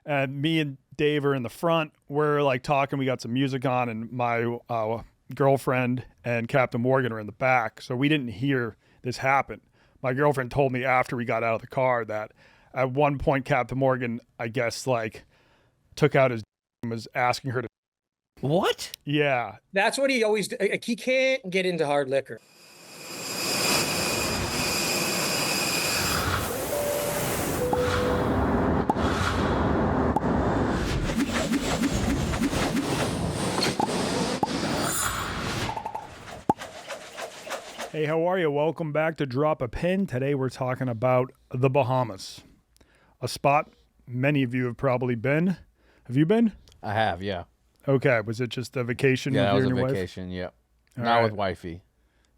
And me and Dave are in the front. We're like talking. We got some music on, and my girlfriend and Captain Morgan are in the back. So we didn't hear this happen. My girlfriend told me after we got out of the car that at one point Captain Morgan, I guess, like took out his and was asking her to. What? Yeah. That's what he always do. Like, he can't get into hard liquor. Hey, how are you? Welcome back to Drop a Pin. Today we're talking about the Bahamas, a spot many of you have probably been. Have you been? I have, yeah. Okay. Was it just a vacation? Yeah, with it you was and a your vacation, yep. All Not right. with wifey.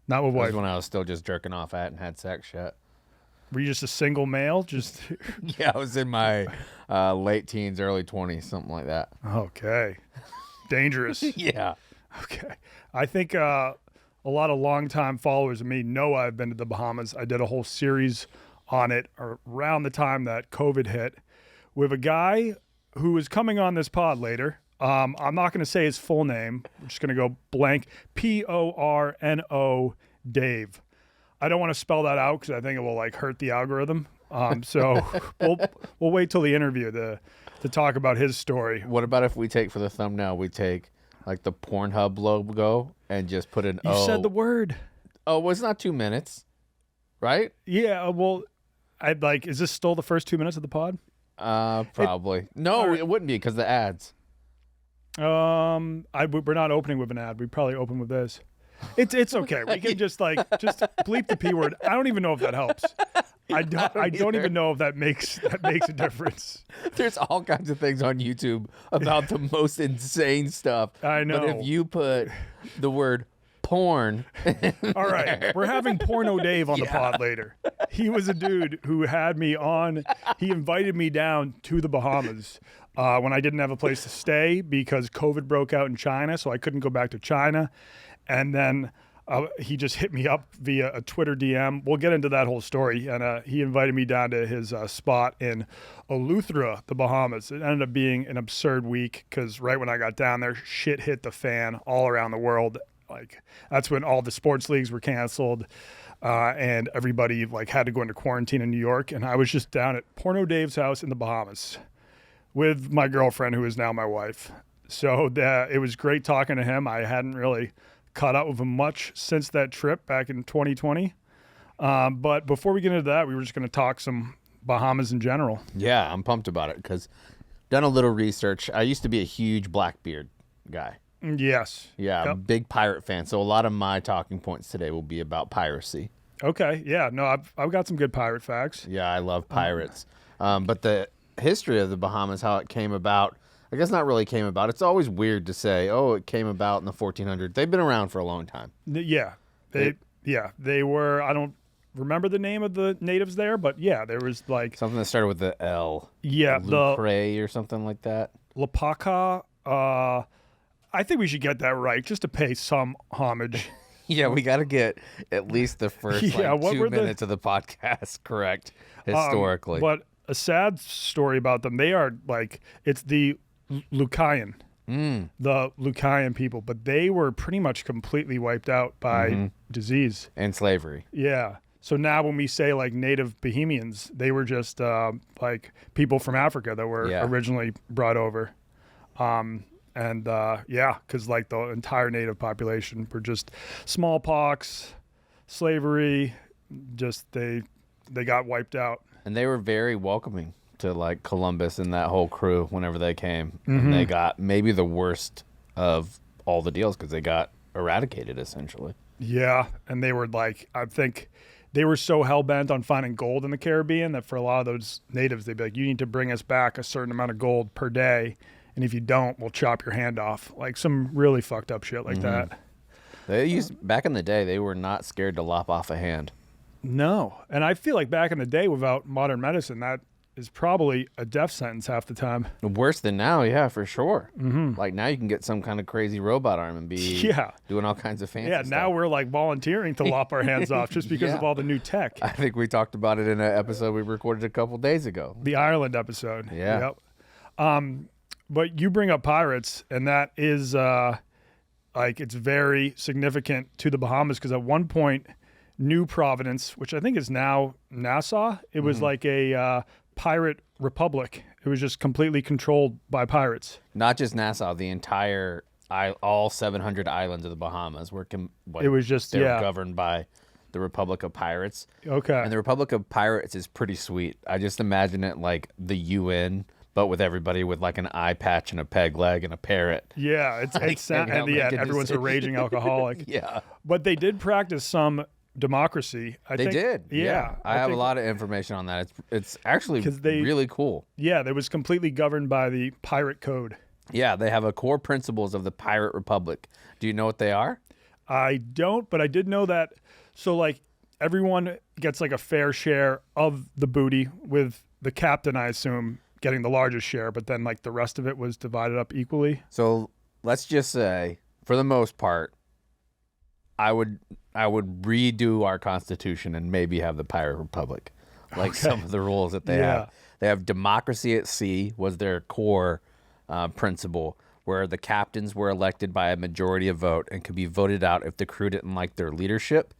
Not with That was wife. when I was still just jerking off at and had sex yet. Were you just a single male? Just Yeah, I was in my late teens, early 20s, something like that. okay. Dangerous. Yeah. Okay. I think a lot of longtime followers of me know I've been to the Bahamas. I did a whole series on it around the time that COVID hit with a guy who is coming on this pod later. I'm not going to say his full name. We're just going to go blank. Porno Dave. I don't want to spell that out because I think it will like hurt the algorithm. So we'll wait till the interview to talk about his story. What about if we take for the thumbnail, we take like the Pornhub logo and just put an You O. said the word. Oh, well, it's not 2 minutes, right? Yeah. Well, I'd like. Is this still the first 2 minutes of the pod? Probably. No, it wouldn't be because the ads. We're not opening with an ad. We probably open with this. It's okay. We can just bleep the P word. I don't even know if that helps. I don't even know if that makes a difference. There's all kinds of things on YouTube about the most insane stuff. I know. But if you put the word porn. All right. We're having Porno Dave on the pod later. He was a dude who had me on. He invited me down to the Bahamas when I didn't have a place to stay because COVID broke out in China, so I couldn't go back to China. And then he just hit me up via a Twitter DM. We'll get into that whole story. And he invited me down to his spot in Eleuthera, the Bahamas. It ended up being an absurd week because right when I got down there, shit hit the fan all around the world. Like that's when all the sports leagues were canceled and everybody like had to go into quarantine in New York. And I was just down at Porno Dave's house in the Bahamas with my girlfriend, who is now my wife. So it was great talking to him. I hadn't really caught up with him much since that trip back in 2020. But before we get into that, we were just going to talk some Bahamas in general. Yeah, I'm pumped about it because done a little research. I used to be a huge Blackbeard guy. Yes. Yeah, Yep. big pirate fan. So a lot of my talking points today will be about piracy. Okay. Yeah. No, I've got some good pirate facts. Yeah, I love pirates. But the history of the Bahamas, how it came about, I guess not really came about. It's always weird to say, oh, it came about in the 1400s. They've been around for a long time. Yeah. They were, I don't remember the name of the natives there, but yeah, there was like Something that started with the L. Yeah, Lucre or something like that. Lapaka. I think we should get that right just to pay some homage. Yeah, we got to get at least the first Yeah, what 2 were the- minutes of the podcast correct historically. But a sad story about them, they are like, it's the Lucayan, the Lucayan people, but they were pretty much completely wiped out by disease. And slavery. Yeah. So now when we say like native Bahamians, they were just like people from Africa that were originally brought over. Because like the entire native population were just smallpox, slavery, just they got wiped out. And they were very welcoming to like Columbus and that whole crew whenever they came. And they got maybe the worst of all the deals because they got eradicated essentially. Yeah. And they were like, I think they were so hell-bent on finding gold in the Caribbean that for a lot of those natives, they'd be like, you need to bring us back a certain amount of gold per day. And if you don't, we'll chop your hand off. Like some really fucked up shit like that. Back in the day, they were not scared to lop off a hand. No. And I feel like back in the day without modern medicine, that is probably a death sentence half the time. Worse than now, yeah, for sure. Like now you can get some kind of crazy robot arm and be doing all kinds of fancy stuff. Now we're like volunteering to lop our hands off just because of all the new tech. I think we talked about it in an episode we recorded a couple days ago. The Ireland episode. Yeah. Yep. But you bring up pirates, and that is like it's very significant to the Bahamas because at one point, New Providence, which I think is now Nassau, it was like a pirate republic. It was just completely controlled by pirates. Not just Nassau, the entire all 700 islands of the Bahamas were It was just they were governed by the Republic of Pirates. Okay. And the Republic of Pirates is pretty sweet. I just imagine it like the UN, but with everybody with like an eye patch and a peg leg and a parrot. Yeah, it's and everyone's a raging alcoholic. Yeah. But they did practice some democracy. I think. They did. Yeah. I have a lot of information on that. It's actually really cool. Yeah, they was completely governed by the pirate code. Yeah, they have a core principles of the pirate republic. Do you know what they are? I don't, but I did know that. So like everyone gets like a fair share of the booty, with the captain, I assume, getting the largest share, but then like the rest of it was divided up equally. So let's just say, for the most part, I would redo our constitution and maybe have the pirate republic, like some of the rules that they have. They have democracy at sea was their core principle, where the captains were elected by a majority of vote and could be voted out if the crew didn't like their leadership.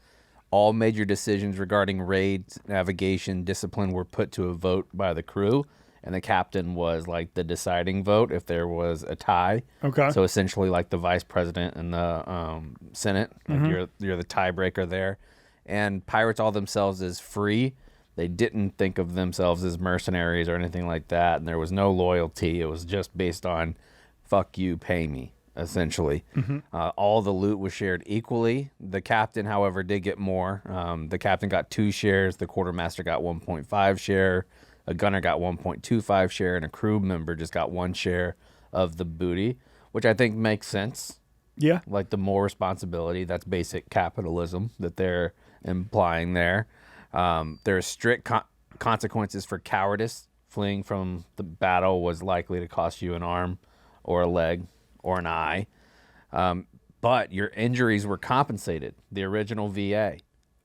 All major decisions regarding raids, navigation, discipline were put to a vote by the crew, and the captain was like the deciding vote if there was a tie. Okay. So essentially like the vice president and the Senate, like you're the tiebreaker there. And pirates all themselves as free. They didn't think of themselves as mercenaries or anything like that, and there was no loyalty. It was just based on fuck you, pay me, essentially. All the loot was shared equally. The captain, however, did get more. The captain got 2 shares. The quartermaster got 1.5 share. A gunner got 1.25 share, and a crew member just got 1 share of the booty, which I think makes sense. Yeah. Like the more responsibility, that's basic capitalism that they're implying there. There are strict consequences for cowardice. Fleeing from the battle was likely to cost you an arm or a leg or an eye. But your injuries were compensated. The original VA.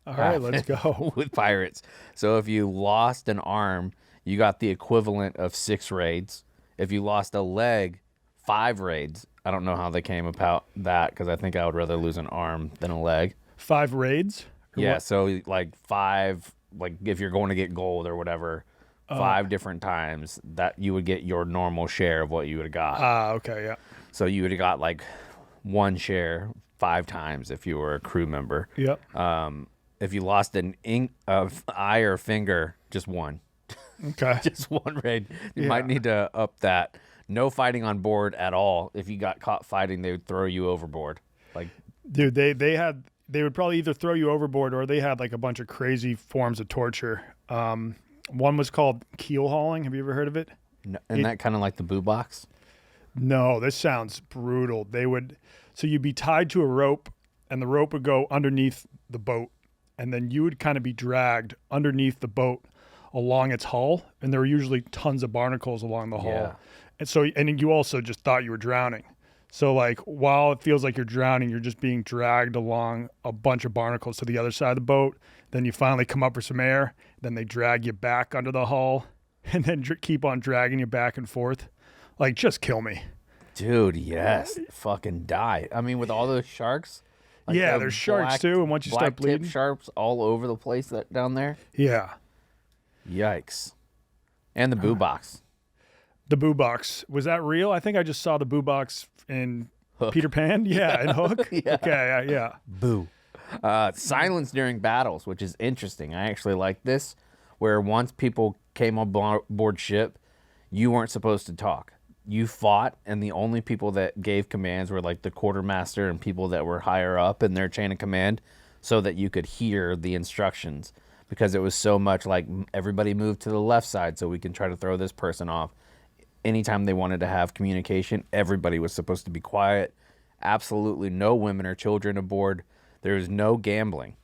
All right, let's go. With pirates. So if you lost an arm, you got the equivalent of 6 raids. If you lost a leg, 5 raids. I don't know how they came about that, because I think I would rather lose an arm than a leg. 5 raids? Yeah, so like 5, like if you're going to get gold or whatever, 5 different times, that you would get your normal share of what you would have got. Okay, yeah. So you would have got like 1 share 5 times if you were a crew member. Yep. If you lost an eye or finger, just 1. Okay. Just 1 raid. You might need to up that. No fighting on board at all. If you got caught fighting, they would throw you overboard. Like, dude, they would probably either throw you overboard, or they had like a bunch of crazy forms of torture. One was called keel hauling. Have you ever heard of it? No, isn't that kind of like the boo box? No, this sounds brutal. So you'd be tied to a rope, and the rope would go underneath the boat, and then you would kind of be dragged underneath the boat along its hull, and there were usually tons of barnacles along the hull. And you also just thought you were drowning. So like while it feels like you're drowning, you're just being dragged along a bunch of barnacles to the other side of the boat. Then you finally come up for some air. Then they drag you back under the hull, and then keep on dragging you back and forth. Like, just kill me. Dude, yes. Fucking die. I mean, with all those sharks. Like there's sharks too, and once you start bleeding. Sharks all over the place down there. Yeah. Yikes. And the boo box. The boo box. Was that real? I think I just saw the boo box in Hook. Peter Pan. Yeah, and Hook. Yeah. Okay, yeah. Boo. Silence during battles, which is interesting. I actually like this, where once people came on board ship, you weren't supposed to talk. You fought, and the only people that gave commands were like the quartermaster and people that were higher up in their chain of command, so that you could hear the instructions, because it was so much like everybody moved to the left side so we can try to throw this person off. Anytime they wanted to have communication, everybody was supposed to be quiet. Absolutely no women or children aboard. There was no gambling,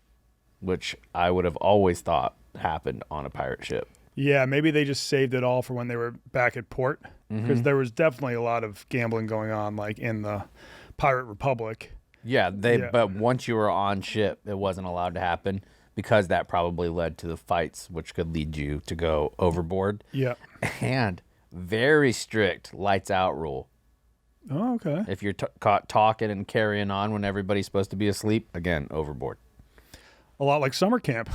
which I would have always thought happened on a pirate ship. Yeah, maybe they just saved it all for when they were back at port, because there was definitely a lot of gambling going on, like in the Pirate Republic. Yeah, but once you were on ship, it wasn't allowed to happen, because that probably led to the fights, which could lead you to go overboard. Yeah. And Very strict lights out rule. Oh, okay. If you're caught talking and carrying on when everybody's supposed to be asleep, again, overboard. A lot like summer camp.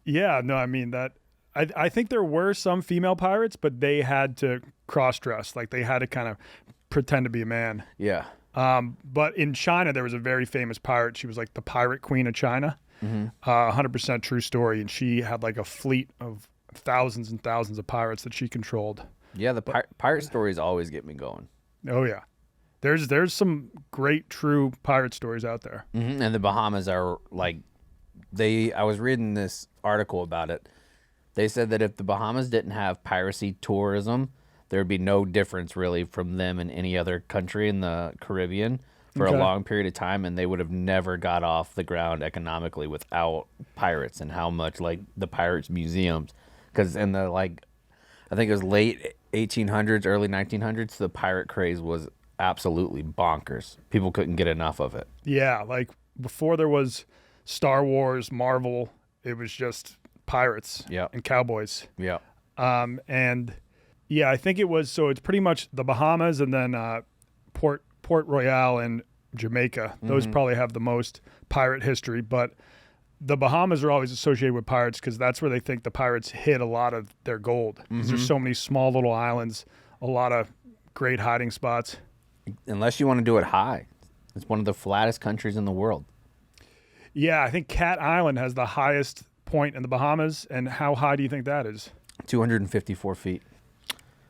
Yeah, no, I mean that. I think there were some female pirates, but they had to cross-dress. Like they had to kind of pretend to be a man. Yeah. But in China, there was a very famous pirate. She was like the pirate queen of China. 100% true story. And she had like a fleet of thousands and thousands of pirates that she controlled. Yeah, the pirate stories always get me going. Oh, yeah. There's some great true pirate stories out there. And the Bahamas are like, I was reading this article about it. They said that if the Bahamas didn't have piracy tourism, there'd be no difference really from them in any other country in the Caribbean for a long period of time, and they would have never got off the ground economically without pirates and how much like the pirates museums, because in the I think it was late 1800s, early 1900s, the pirate craze was absolutely bonkers. People couldn't get enough of it. Yeah, like before there was Star Wars, Marvel, it was just pirates and cowboys. Yeah. And yeah, I think it was, so it's pretty much the Bahamas and then Port Royal and Jamaica. Those probably have the most pirate history, but the Bahamas are always associated with pirates because that's where they think the pirates hid a lot of their gold. There's so many small little islands, a lot of great hiding spots. Unless you want to do it high. It's one of the flattest countries in the world. Yeah, I think Cat Island has the highest point in the Bahamas. And how high do you think that is? 254 feet.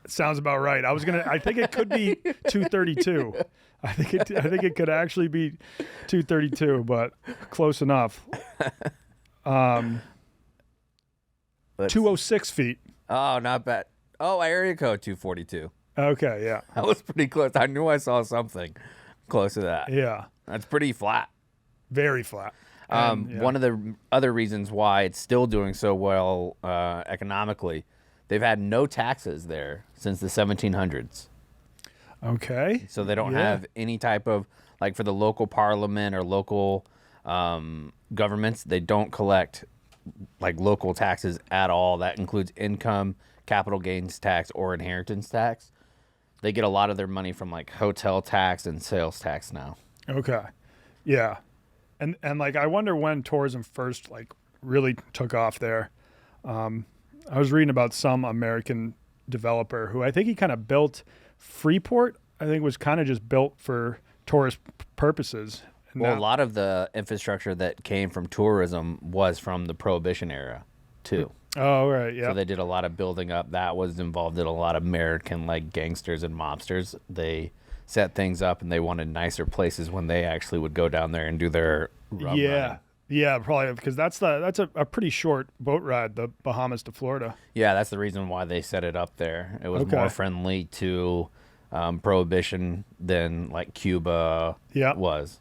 Sounds about right. I think it could be 232. I think it could actually be 232, but close enough. 206 feet. Oh, not bad. Oh, area code 242. Okay, yeah. That was pretty close. I knew I saw something close to that. Yeah. That's pretty flat. Very flat. And, One of the other reasons why it's still doing so well economically, they've had no taxes there since the 1700s. Okay. So they don't have any type of, like for the local parliament or local governments, they don't collect like local taxes at all. That includes income, capital gains tax, or inheritance tax. They get a lot of their money from like hotel tax and sales tax now. Okay. Yeah. And like I wonder when tourism first like really took off there. I was reading about some American developer who I think he kind of built Freeport. I think was kind of just built for tourist purposes. And well, a lot of the infrastructure that came from tourism was from the Prohibition era, too. Oh, right, yeah. So they did a lot of building up. That was involved in a lot of American like gangsters and mobsters. They set things up and they wanted nicer places when they actually would go down there and do their rum running. Yeah, probably because that's a pretty short boat ride, the Bahamas to Florida. Yeah, that's the reason why they set it up there. It was more friendly to Prohibition than like Cuba was.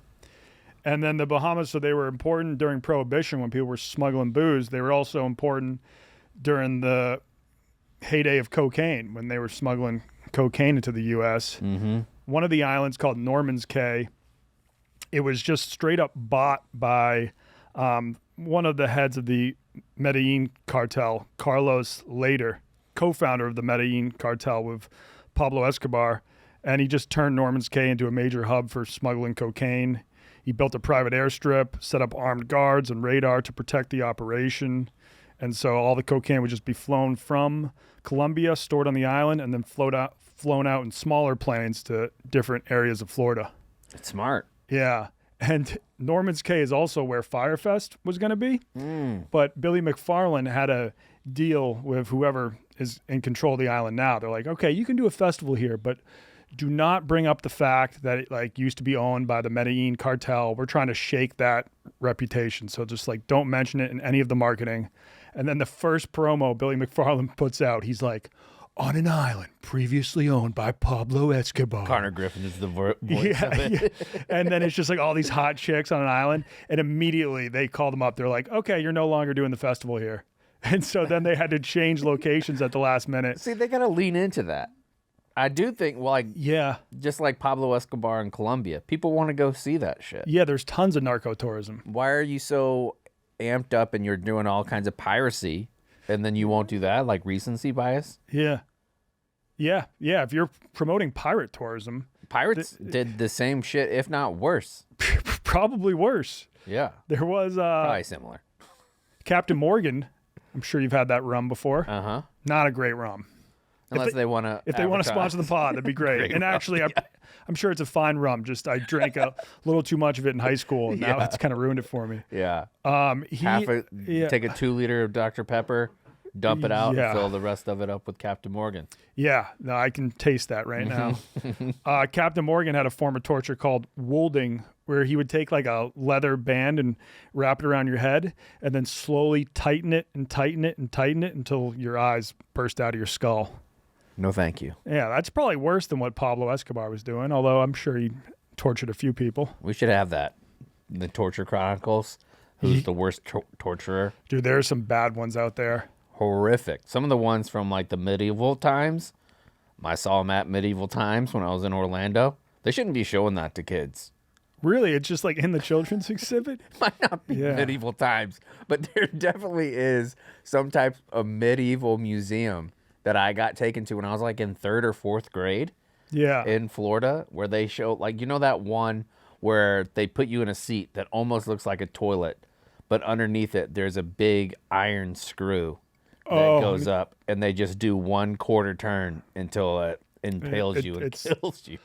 And then the Bahamas, so they were important during Prohibition when people were smuggling booze. They were also important during the heyday of cocaine when they were smuggling cocaine into the U.S. One of the islands called Norman's Cay, it was just straight up bought by one of the heads of the Medellin cartel, Carlos Later, co-founder of the Medellin cartel with Pablo Escobar, and he just turned Norman's Cay into a major hub for smuggling cocaine. He built a private airstrip, set up armed guards and radar to protect the operation, and so all the cocaine would just be flown from Colombia, stored on the island, and then flown out in smaller planes to different areas of Florida. It's smart. Yeah. And Norman's Cay is also where Firefest was going to be. But Billy McFarland had a deal with whoever is in control of the island now. They're like, okay, you can do a festival here, but do not bring up the fact that it like used to be owned by the Medellin cartel. We're trying to shake that reputation. So just like don't mention it in any of the marketing. And then the first promo Billy McFarland puts out, he's like, on an island previously owned by Pablo Escobar. Connor Griffin is the voice of it. And then it's just like all these hot chicks on an island. And immediately they call them up. They're like, okay, you're no longer doing the festival here. And so then they had to change locations at the last minute. See, they got to lean into that. I do think, well, like, just like Pablo Escobar in Colombia, people want to go see that shit. Yeah, there's tons of narco tourism. Why are you so amped up and you're doing all kinds of piracy And then you won't do that, like recency bias? Yeah. Yeah. Yeah. If you're promoting pirate tourism, Pirates did the same shit, if not worse. probably worse. Yeah. There was Probably similar. Captain Morgan. I'm sure you've had that rum before. Uh-huh. Not a great rum. Unless they want to. If they want to sponsor the pod, that'd be great. Great And rum, actually, I'm sure it's a fine rum. Just I drank a little too much of it in high school, and now it's kind of ruined it for me. Yeah. Yeah. Take a 2 liter of Dr. Pepper, dump it out, Yeah. and fill the rest of it up with Captain Morgan. Yeah, no, I can taste that right now. Captain Morgan had a form of torture called wolding, where he would take like a leather band and wrap it around your head and then slowly tighten it and tighten it and tighten it until your eyes burst out of your skull. No, thank you. Yeah, that's probably worse than what Pablo Escobar was doing, although I'm sure he tortured a few people. We should have that. The Torture Chronicles. Who's the worst torturer? Dude, there's some bad ones out there. Horrific. Some of the ones from like the medieval times. I saw them at medieval times when I was in Orlando. They shouldn't be showing that to kids. Really? It's just like in the children's exhibit? Might not be medieval times, but there definitely is some type of medieval museum that I got taken to when I was like in 3rd or 4th grade Yeah. in Florida, where they show, like, you know, that one where they put you in a seat that almost looks like a toilet, but underneath it there's a big iron screw that goes up, and they just do 1/4 turn until it impales you and kills you.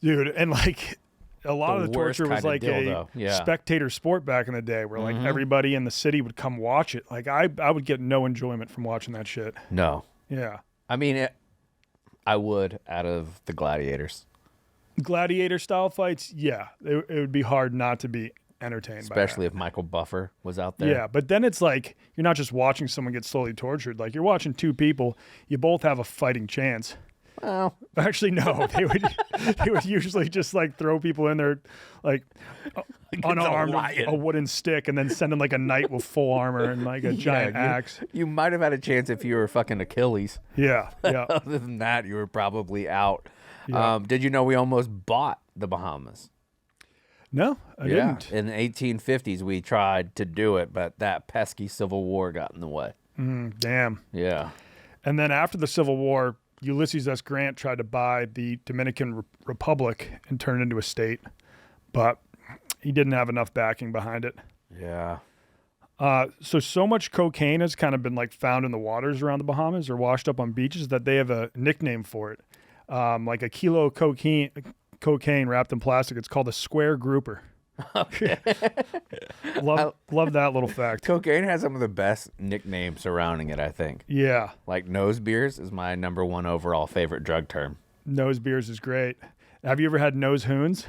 Dude, and like a lot of the worst torture was kind of like dildo. a spectator sport back in the day where like everybody in the city would come watch it. Like I would get no enjoyment from watching that shit. No. Yeah. I mean, I would, out of the gladiators. Gladiator style fights, yeah. It would be hard not to be entertained Especially by if Michael Buffer was out there. Yeah, but then it's like you're not just watching someone get slowly tortured. Like you're watching two people, you both have a fighting chance. Well, actually, no. They would usually just like throw people in there, like unarmed, a wooden stick, and then send them like a knight with full armor and like a giant axe. You might have had a chance if you were fucking Achilles. Yeah, yeah. Other than that, you were probably out. Yeah. Did you know we almost bought the Bahamas? No, I didn't. In the 1850s, we tried to do it, but that pesky Civil War got in the way. Damn. Yeah. And then after the Civil War, Ulysses S. Grant tried to buy the Dominican Republic and turn it into a state, but he didn't have enough backing behind it. Yeah. So much cocaine has kind of been like found in the waters around the Bahamas or washed up on beaches that they have a nickname for it. Like a kilo of cocaine wrapped in plastic. It's called a square grouper. Okay. love that little fact. Cocaine has some of the best nicknames surrounding it, I think. Yeah. Like nose beers is my #1 overall favorite drug term. Nose beers is great. Have you ever had nose hoons?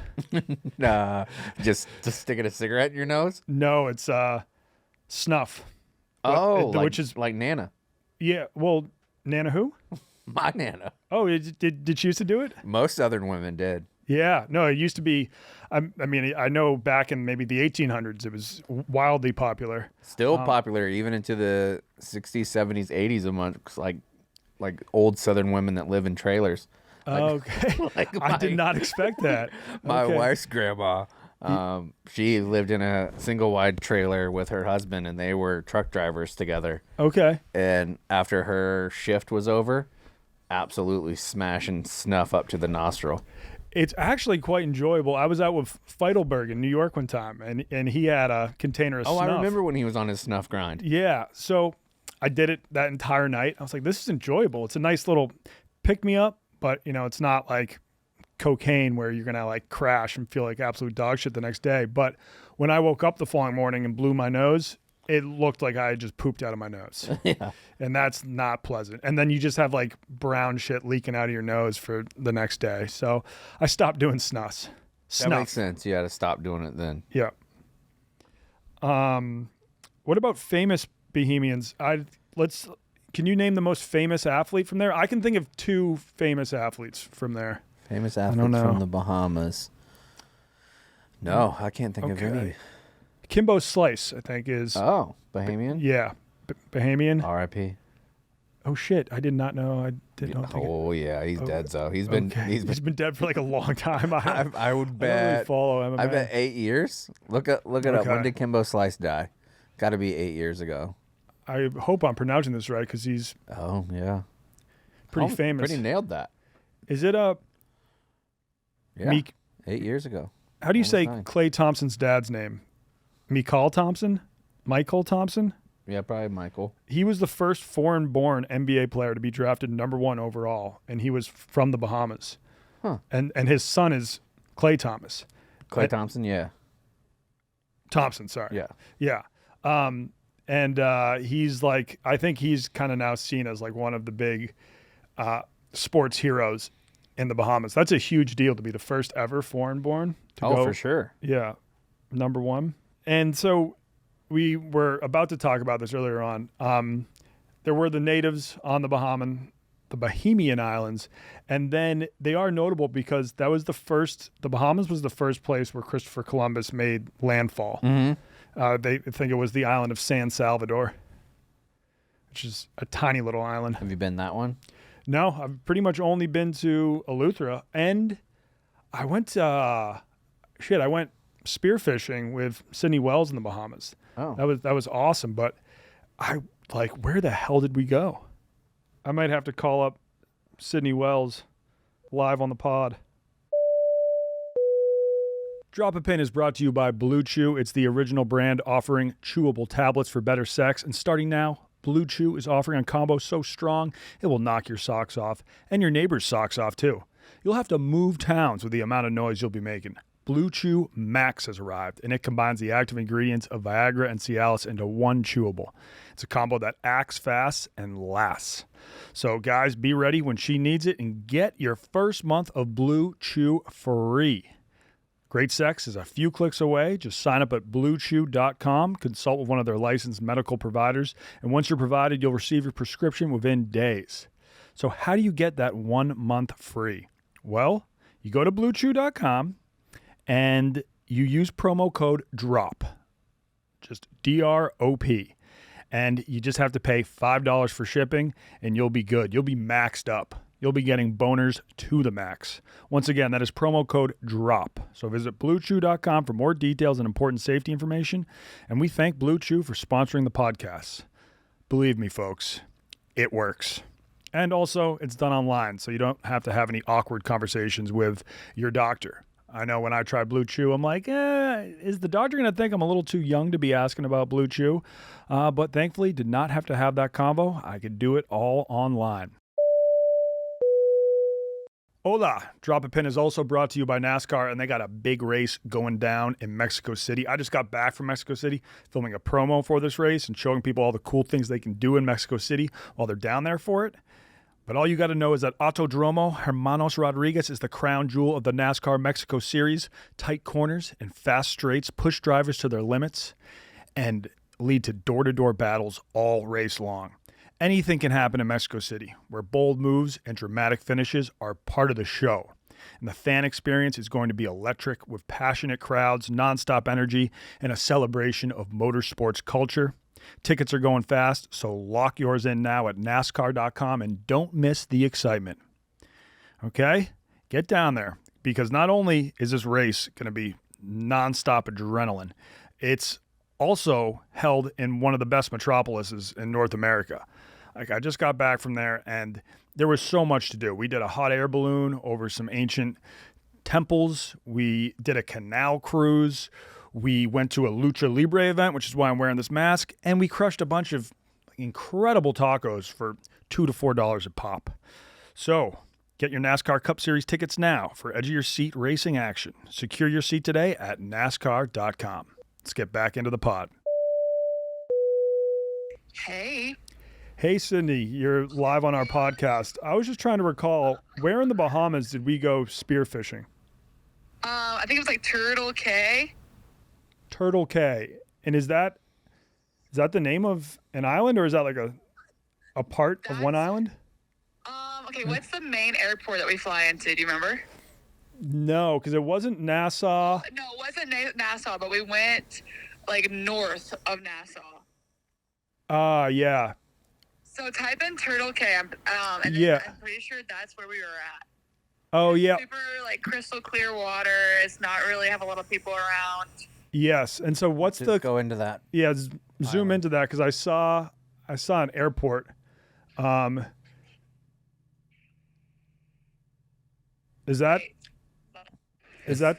Nah, just sticking a cigarette in your nose? No, it's snuff. Which is like Nana. Yeah, well, Nana who? My Nana. Oh, did she used to do it? Most Southern women did. Yeah, no, it used to be. I mean, I know back in maybe the 1800s, it was wildly popular. Still popular, even into the 60s, 70s, 80s amongst like old Southern women that live in trailers. Okay, I did not expect that. My wife's grandma, she lived in a single wide trailer with her husband, and they were truck drivers together. Okay. And after her shift was over, absolutely smashing snuff up to the nostril. It's actually quite enjoyable. I was out with Feidelberg in New York one time, and he had a container of snuff. I remember when he was on his snuff grind. Yeah, so I did it that entire night. I was like, this is enjoyable. It's a nice little pick-me-up, but, it's not like cocaine where you're going to, like, crash and feel like absolute dog shit the next day. But when I woke up the following morning and blew my nose, it looked like I had just pooped out of my nose. Yeah. And that's not pleasant. And then you just have like brown shit leaking out of your nose for the next day. So I stopped doing snuff. That makes sense. You had to stop doing it then. Yeah. What about famous Bahamians? Can you name the most famous athlete from there? I can think of 2 famous athletes from there. Famous athletes from the Bahamas. No, I can't think of any. Kimbo Slice, I think, is... Oh, Bahamian? Yeah. Bahamian. R.I.P. Oh, shit. I did not know. I did not think... Oh, yeah. He's dead, so he's been dead for like a long time. I would bet... I don't really follow MMA. I bet 8 years. Look it up. When did Kimbo Slice die? Got to be 8 years ago. I hope I'm pronouncing this right because he's Oh, yeah. pretty famous. Pretty nailed that. Is it Yeah. Meek? 8 years ago. How do you say Almost 9. Klay Thompson's dad's name? Michael Thompson? Michael Thompson? Yeah, probably Michael. He was the first foreign-born NBA player to be drafted #1 overall, and he was from the Bahamas. Huh. And his son is Klay Thomas. Klay Thompson, yeah. Thompson, sorry. Yeah. Yeah. And he's like, I think he's kind of now seen as like one of the big sports heroes in the Bahamas. That's a huge deal to be the first ever foreign-born to go. Oh, for sure. Yeah, #1. And so we were about to talk about this earlier on. There were the natives on the Bahamian Islands, and then they are notable because that was the Bahamas was the first place where Christopher Columbus made landfall. Mm-hmm. They think it was the island of San Salvador, which is a tiny little island. Have you been that one? No, I've pretty much only been to Eleuthera, and I went spearfishing with Sydnie Wells in the Bahamas. Oh. That was awesome, but where the hell did we go? I might have to call up Sydnie Wells live on the pod. Drop a Pin is brought to you by Blue Chew. It's the original brand offering chewable tablets for better sex. And starting now, Blue Chew is offering a combo so strong it will knock your socks off and your neighbor's socks off too. You'll have to move towns with the amount of noise you'll be making. Blue Chew Max has arrived, and it combines the active ingredients of Viagra and Cialis into one chewable. It's a combo that acts fast and lasts. So guys, be ready when she needs it and get your first month of Blue Chew free. Great sex is a few clicks away. Just sign up at bluechew.com, consult with one of their licensed medical providers, and once you're provided, you'll receive your prescription within days. So how do you get that 1 month free? Well, you go to bluechew.com and you use promo code DROP, just DROP, and you just have to pay $5 for shipping, and you'll be good. You'll be maxed up. You'll be getting boners to the max. Once again, that is promo code DROP. So visit bluechew.com for more details and important safety information, and we thank Blue Chew for sponsoring the podcast. Believe me, folks, it works. And also, it's done online, so you don't have to have any awkward conversations with your doctor. I know when I try Blue Chew, I'm like, is the doctor going to think I'm a little too young to be asking about Blue Chew? But thankfully, did not have to have that convo. I could do it all online. Hola! Drop a Pin is also brought to you by NASCAR, and they got a big race going down in Mexico City. I just got back from Mexico City, filming a promo for this race and showing people all the cool things they can do in Mexico City while they're down there for it. But all you got to know is that Autodromo Hermanos Rodriguez is the crown jewel of the NASCAR Mexico Series. Tight corners and fast straights push drivers to their limits and lead to door-to-door battles all race long. Anything can happen in Mexico City, where bold moves and dramatic finishes are part of the show. And the fan experience is going to be electric with passionate crowds, nonstop energy, and a celebration of motorsports culture. Tickets are going fast, so lock yours in now at NASCAR.com and don't miss the excitement. Okay? Get down there, because not only is this race going to be nonstop adrenaline, it's also held in one of the best metropolises in North America. Like, I just got back from there, and there was so much to do. We did a hot air balloon over some ancient temples. We did a canal cruise. We went to a Lucha Libre event, which is why I'm wearing this mask, and we crushed a bunch of incredible tacos for $2 to $4 a pop. So, get your NASCAR Cup Series tickets now for edge-of-your-seat racing action. Secure your seat today at NASCAR.com. Let's get back into the pod. Hey. Hey, Sydnie, you're live on our podcast. I was just trying to recall, where in the Bahamas did we go spearfishing? I think it was like Turtle Cay. Turtle Cay. And is that the name of an island, or is that like a part of one island? Okay, what's the main airport that we fly into? Do you remember? No, because it wasn't Nassau. No, it wasn't Nassau, but we went like north of Nassau. Yeah. So type in Turtle Cay, and yeah. I'm pretty sure that's where we were at. Oh, yeah. Super like crystal clear water. It's not really have a lot of people around. Yes. And so what's Just go into that. Yeah, zoom into that, because I I saw an airport. Is that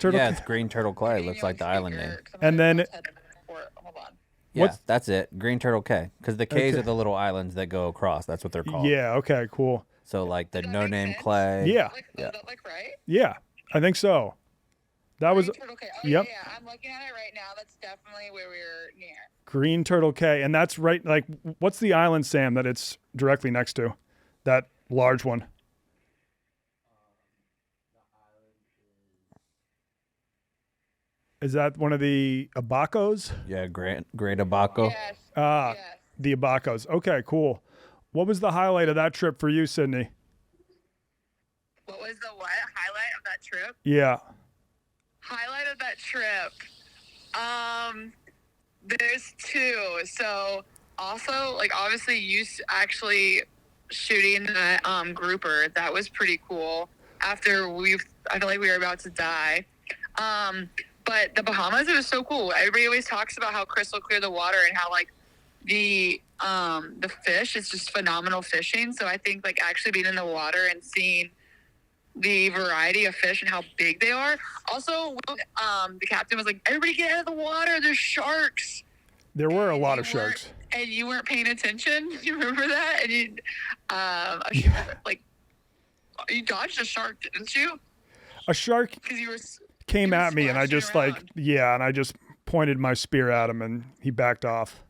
Turtle? Yeah, it's Green Turtle Cay. Looks like the island name. And then- Hold on. Yeah, that's it. Green Turtle Cay. Because the Cays are the little islands that go across. That's what they're called. Yeah. Okay. Cool. So like the Does that No make Name sense? Clay. Yeah. Yeah. Is that like right? Yeah. I think so. That was Green Turtle Cay. Oh, Yep. yeah. I'm looking at it right now. That's definitely where we're near. Green Turtle Cay, and that's right. Like, what's the island, Sam, that it's directly next to? That large one. Is that one of the Abacos? Yeah, Great Abaco. Yes. Ah, yes. the Abacos. Okay, cool. What was the highlight of that trip for you, Sydney? What was the highlight of that trip? Yeah. Highlight of that trip. There's two. So also, like, obviously you actually shooting the grouper. That was pretty cool. After I feel like we were about to die. But the Bahamas, it was so cool. Everybody always talks about how crystal clear the water and how like the fish is just phenomenal fishing. So I think like actually being in the water and seeing the variety of fish and how big they are. Also, the captain was like, "Everybody get out of the water. There's sharks." There were a lot You of sharks. And you weren't paying attention. You remember that? And you, like, you dodged a shark, didn't you? A shark Because you were. came He was at me, and I splashing just around. and I just pointed my spear at him, and he backed off.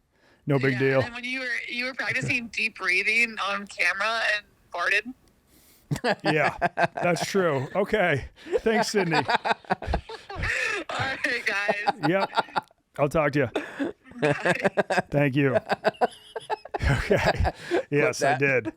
No big deal. And then when you were practicing deep breathing on camera and farted. Yeah, that's true. Okay. Thanks, Sydney. All right, guys. Yep. I'll talk to you. Thank you. Okay. Yes, I did.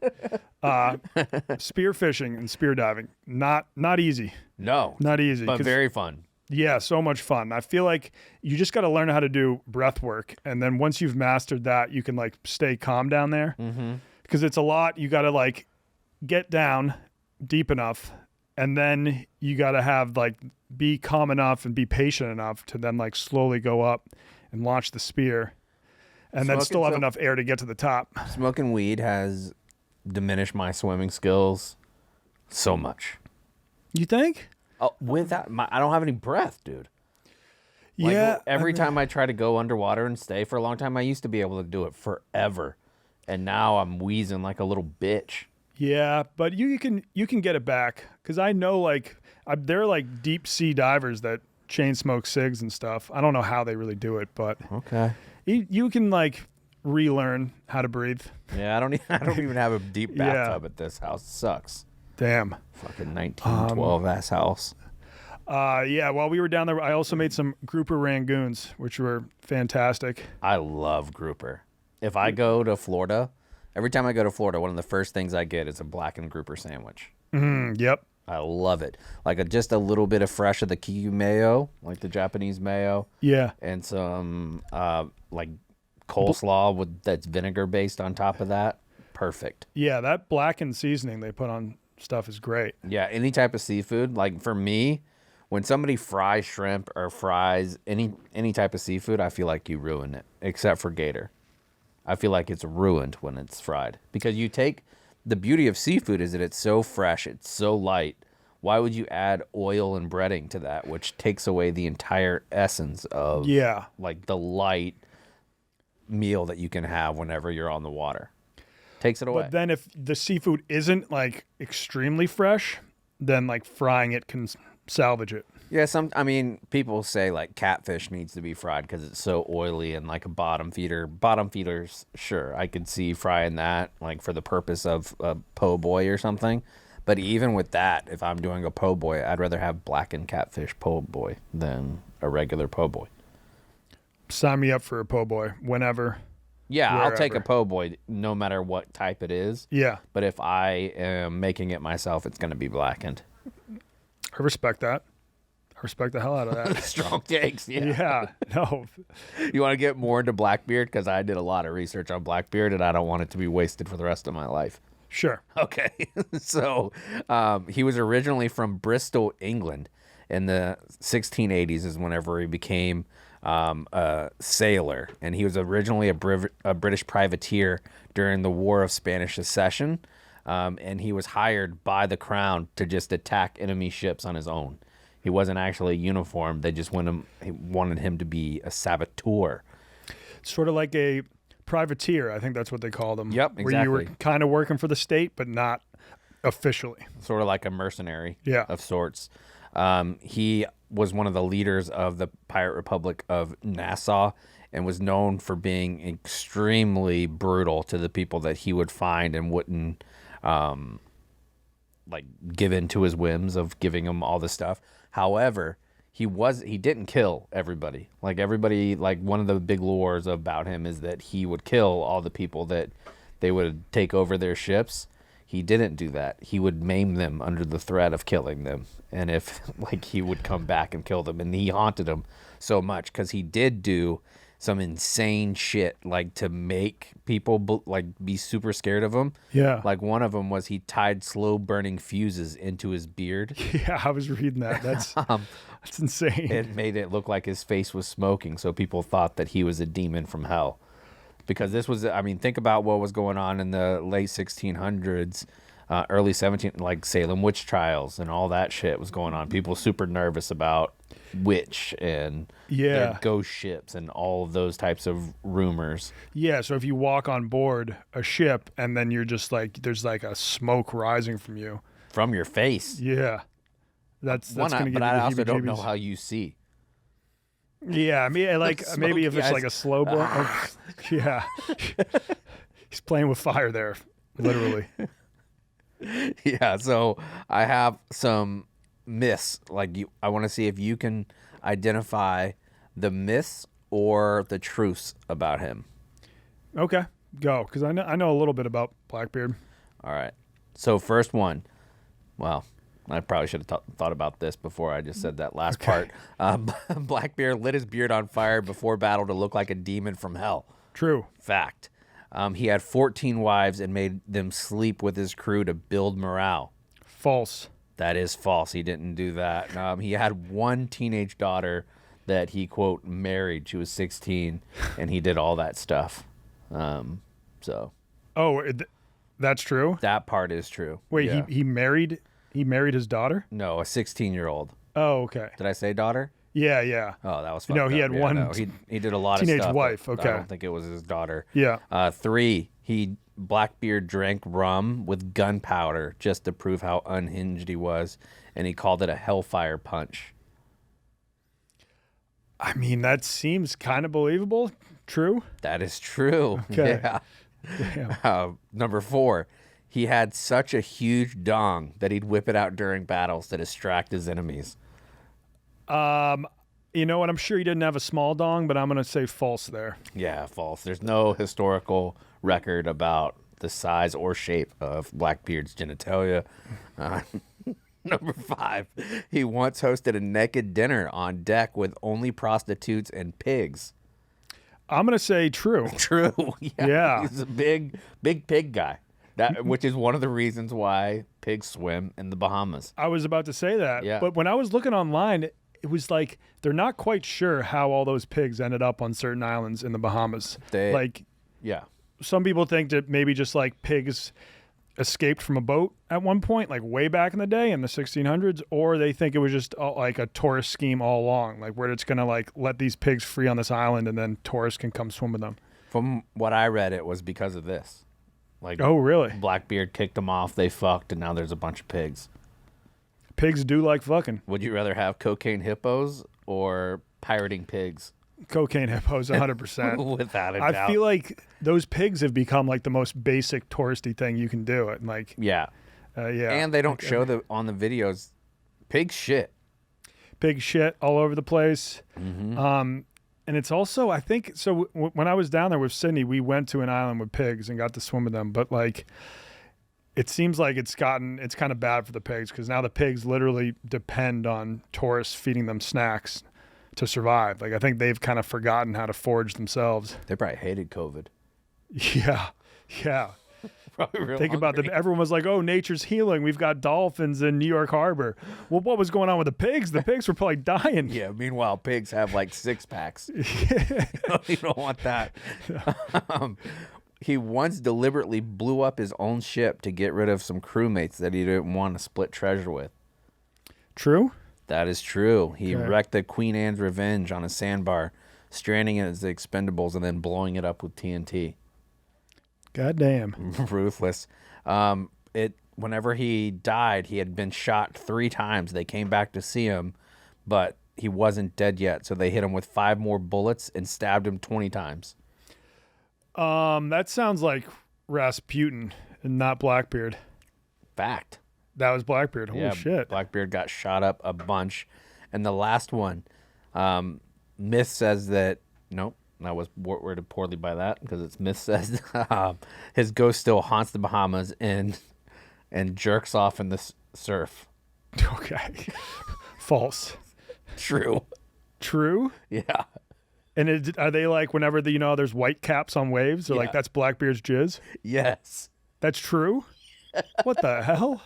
Spear fishing and spear diving. Not easy. No. Not easy. But 'cause- very fun. Yeah, so much fun. I feel like you just got to learn how to do breath work. And then once you've mastered that, you can like stay calm down there. Because it's a lot. You got to like get down deep enough. And then you got to have like be calm enough and be patient enough to then like slowly go up and launch the spear. And then Smoking still have some- enough air to get to the top. Smoking weed has diminished my swimming skills so much. You think? Oh, I don't have any breath, dude. Like, Yeah. Every time I try to go underwater and stay for a long time, I used to be able to do it forever, and now I'm wheezing like a little bitch. Yeah, but you can get it back because I know like there are like deep sea divers that chain smoke cigs and stuff. I don't know how they really do it, but Okay. you can like relearn how to breathe. Yeah, I don't even have a deep Yeah. bathtub at this house. It sucks. Damn. Fucking 1912 ass house. Yeah. While we were down there, I also made some grouper rangoons, which were fantastic. I love grouper. If I go to Florida, every time I go to Florida, one of the first things I get is a blackened grouper sandwich. Yep. I love it. Like just a little bit of fresh of the kiwi mayo, like the Japanese mayo, Yeah. and some like coleslaw that's vinegar based on top of that. Perfect. Yeah. That blackened seasoning they put on stuff is great. Yeah, any type of seafood. Like for me, when somebody fries shrimp or fries any type of seafood, I feel like you ruin it, except for gator. I feel like it's ruined when it's fried because the beauty of seafood is that it's so fresh, it's so light. Why would you add oil and breading to that, which takes away the entire essence of like the light meal that you can have whenever you're on the water? Takes it away. But then if the seafood isn't like extremely fresh, then like frying it can salvage it. Yeah, people say like catfish needs to be fried because it's so oily and like a bottom feeder. Bottom feeders, sure, I could see frying that like for the purpose of a po' boy or something. But even with that, if I'm doing a po' boy, I'd rather have blackened catfish po' boy than a regular po' boy. Sign me up for a po' boy whenever. Yeah, I'll take a Wherever. po' boy no matter what type it is. Yeah. But if I am making it myself, it's going to be blackened. I respect that. I respect the hell out of that. Strong takes, yeah. Yeah. No. You want to get more into Blackbeard? Because I did a lot of research on Blackbeard, and I don't want it to be wasted for the rest of my life. Sure. Okay. So he was originally from Bristol, England. In the 1680s is whenever he became a sailor, and he was originally a British privateer during the War of Spanish Succession, and he was hired by the Crown to just attack enemy ships on his own. He wasn't actually uniformed. They just wanted him to be a saboteur. Sort of like a privateer. I think that's what they called them. Yep, Where you were exactly. kind of working for the state, but not officially. Sort of like a mercenary of sorts. He was one of the leaders of the Pirate Republic of Nassau and was known for being extremely brutal to the people that he would find and wouldn't give in to his whims of giving them all this stuff. However, he didn't kill everybody. Like one of the big lores about him is that he would kill all the people that they would take over their ships. He didn't do that. He would maim them under the threat of killing them. And if he would come back and kill them. And he haunted them so much because he did do some insane shit, to make people be super scared of him. Yeah. One of them was he tied slow burning fuses into his beard. Yeah, I was reading that. That's insane. It made it look like his face was smoking, so people thought that he was a demon from hell. Because this was, think about what was going on in the late 1600s, early 1700s, Salem witch trials and all that shit was going on. People super nervous about witch and their ghost ships and all of those types of rumors. Yeah, so if you walk on board a ship and then you're just there's a smoke rising from you. From your face. Yeah. That's going to give you but I the also don't know heebie-jeebies. how you see. Yeah, maybe if it's eyes. a slow burn. Yeah. He's playing with fire there, literally. Yeah, so I have some myths. I want to see if you can identify the myths or the truths about him. Okay, go, because I know a little bit about Blackbeard. All right. So first one. Well, I probably should have thought about this before I just said that last part. Blackbeard lit his beard on fire before battle to look like a demon from hell. True. Fact. He had 14 wives and made them sleep with his crew to build morale. False. That is false. He didn't do that. He had one teenage daughter that he, quote, married. She was 16, and he did all that stuff. So. Oh, that's true? That part is true. Wait, yeah. he married his daughter? No, a 16-year-old. Oh, okay. Did I say daughter? Yeah. Oh, that was No, he had one no, he did a lot of teenage stuff. wife, But okay. I don't think it was his daughter. Yeah. 3, Blackbeard drank rum with gunpowder just to prove how unhinged he was, and he called it a hellfire punch. That seems kind of believable. True? That is true. Okay. Yeah. Damn. Number 4, he had such a huge dong that he'd whip it out during battles to distract his enemies. You know what? I'm sure he didn't have a small dong, but I'm going to say false there. Yeah, false. There's no historical record about the size or shape of Blackbeard's genitalia. Number 5, he once hosted a naked dinner on deck with only prostitutes and pigs. I'm going to say true. True. Yeah. He's a big pig guy. Which is one of the reasons why pigs swim in the Bahamas. I was about to say that. Yeah. But when I was looking online, it was they're not quite sure how all those pigs ended up on certain islands in the Bahamas. Yeah. Some people think that maybe just pigs escaped from a boat at one point, way back in the day in the 1600s, or they think it was just a tourist scheme all along, where it's going to let these pigs free on this island and then tourists can come swim with them. From what I read, it was because of this. Oh, really? Blackbeard kicked them off, they fucked, and now there's a bunch of pigs. Pigs do like fucking. Would you rather have cocaine hippos or pirating pigs? Cocaine hippos, 100%. Without a doubt. I feel like those pigs have become the most basic touristy thing you can do. And yeah. Yeah. And they don't show on the videos pig shit. Pig shit all over the place. Mm-hmm. And it's also, I think, so when I was down there with Sydnie, we went to an island with pigs and got to swim with them. But it seems like it's kind of bad for the pigs because now the pigs literally depend on tourists feeding them snacks to survive. I think they've kind of forgotten how to forage themselves. They probably hated COVID. Yeah. Probably real Think about hungry. everyone was like, "Oh, nature's healing. We've got dolphins in New York Harbor." Well, what was going on with the pigs? The pigs were probably dying. Yeah, meanwhile, pigs have like 6-packs. You don't want that. He once deliberately blew up his own ship to get rid of some crewmates that he didn't want to split treasure with. True. That is true. He Okay. wrecked the Queen Anne's Revenge on a sandbar, stranding it as the expendables and then blowing it up with TNT. God damn. Ruthless. Whenever he died, he had been shot 3 times. They came back to see him, but he wasn't dead yet. So they hit him with 5 more bullets and stabbed him 20 times. That sounds like Rasputin and not Blackbeard. Fact. That was Blackbeard. Holy shit. Blackbeard got shot up a bunch. And the last one, myth says that, nope, I was worded poorly by that because it's myth says his ghost still haunts the Bahamas and jerks off in the surf. Okay. False. True. True. Yeah. And are they like whenever there's white caps on waves? They're like, Yeah. that's Blackbeard's jizz? Yes. That's true? What the hell?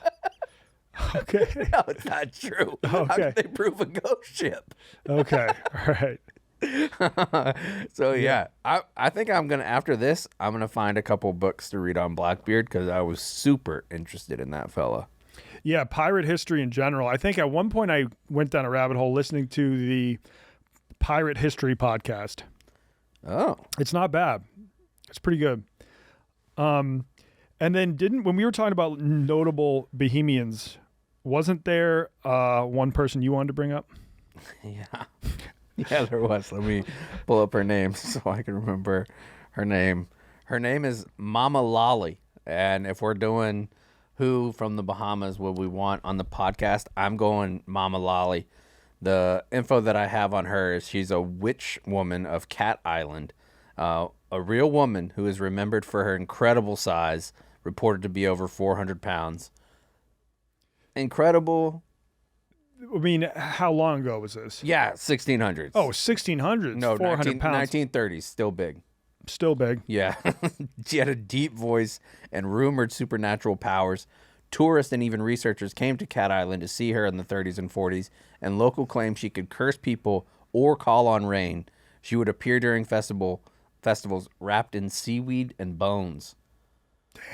Okay. No, it's not true. How Okay. can they prove a ghost ship? Okay. All right. So yeah, I think after this, I'm gonna find a couple books to read on Blackbeard because I was super interested in that fella. Yeah, pirate history in general. I think at one point I went down a rabbit hole listening to the Pirate History podcast. Oh, It's not bad. It's pretty good. And then when we were talking about notable Bahamians, wasn't there one person you wanted to bring up? yeah, yeah, there was. Let me pull up her name so I can remember her name. Her name is Mama Lolly, and if we're doing who from the Bahamas would we want on the podcast, I'm going Mama Lolly. The info that I have on her is she's a witch woman of Cat Island, a real woman who is remembered for her incredible size, reported to be over 400 pounds. Incredible. I mean, how long ago was this? Yeah, 1600s. Oh, 1600s. no, 400 pounds. 1930s, still big. Still big. Yeah. She had a deep voice and rumored supernatural powers. Tourists and even researchers came to Cat Island to see her in the 30s and 40s, and local claimed she could curse people or call on rain. She would appear during festivals wrapped in seaweed and bones.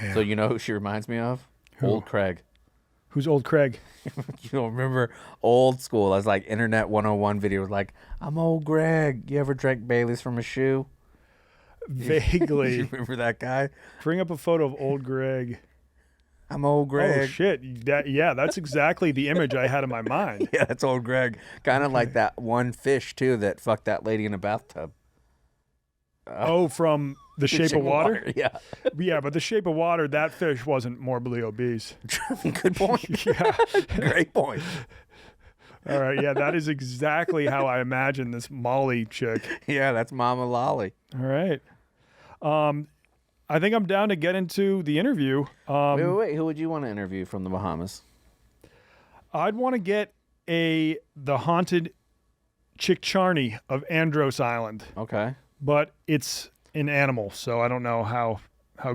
Damn. So you know who she reminds me of? Who? Old Craig. Who's Old Craig? You don't remember old school? I was like Internet 101 videos like, I'm Old Greg. You ever drank Bailey's from a shoe? Vaguely. You remember that guy? Bring up a photo of Old Greg. I'm Old Greg. Oh, shit. That's exactly the image I had in my mind. Yeah, that's Old Greg. Kind of like that one fish, too, that fucked that lady in a bathtub. Oh, from The Shape of Water? Yeah. Yeah, but The Shape of Water, that fish wasn't morbidly obese. Good point. Yeah. Great point. All right. Yeah, that is exactly how I imagine this Molly chick. Yeah, that's Mama Lolly. All right. I think I'm down to get into the interview. Wait. Who would you want to interview from the Bahamas? I'd want to get the haunted Chickcharney of Andros Island, Okay. but it's an animal, so I don't know how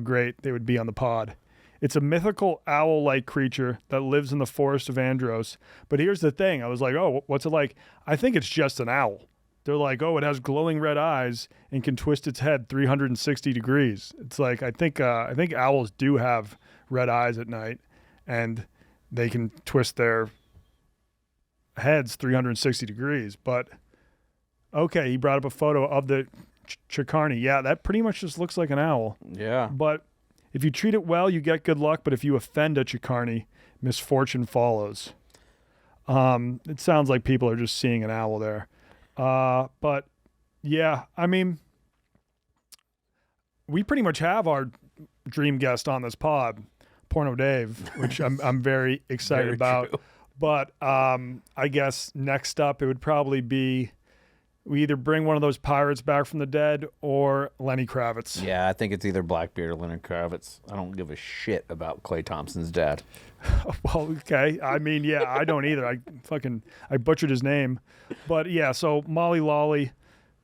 great they would be on the pod. It's a mythical owl-like creature that lives in the forest of Andros. But here's the thing. I was like, oh, what's it like? I think it's just an owl. They're like, oh, it has glowing red eyes and can twist its head 360 degrees. It's like, I think owls do have red eyes at night, and they can twist their heads 360 degrees. But, okay, he brought up a photo of the Chickcharney. Yeah, that pretty much just looks like an owl. Yeah. But if you treat it well, you get good luck. But if you offend a Chickcharney, misfortune follows. It sounds like people are just seeing an owl there. But yeah, I mean, we pretty much have our dream guest on this pod, Porno Dave, which I'm very excited Very about. true. But I guess next up it would probably be we either bring one of those pirates back from the dead or Lenny Kravitz. Yeah, I think it's either Blackbeard or Leonard Kravitz. I don't give a shit about Klay Thompson's dad. Well, okay. I mean, yeah, I don't either. I butchered his name. But yeah, so Molly Lolly,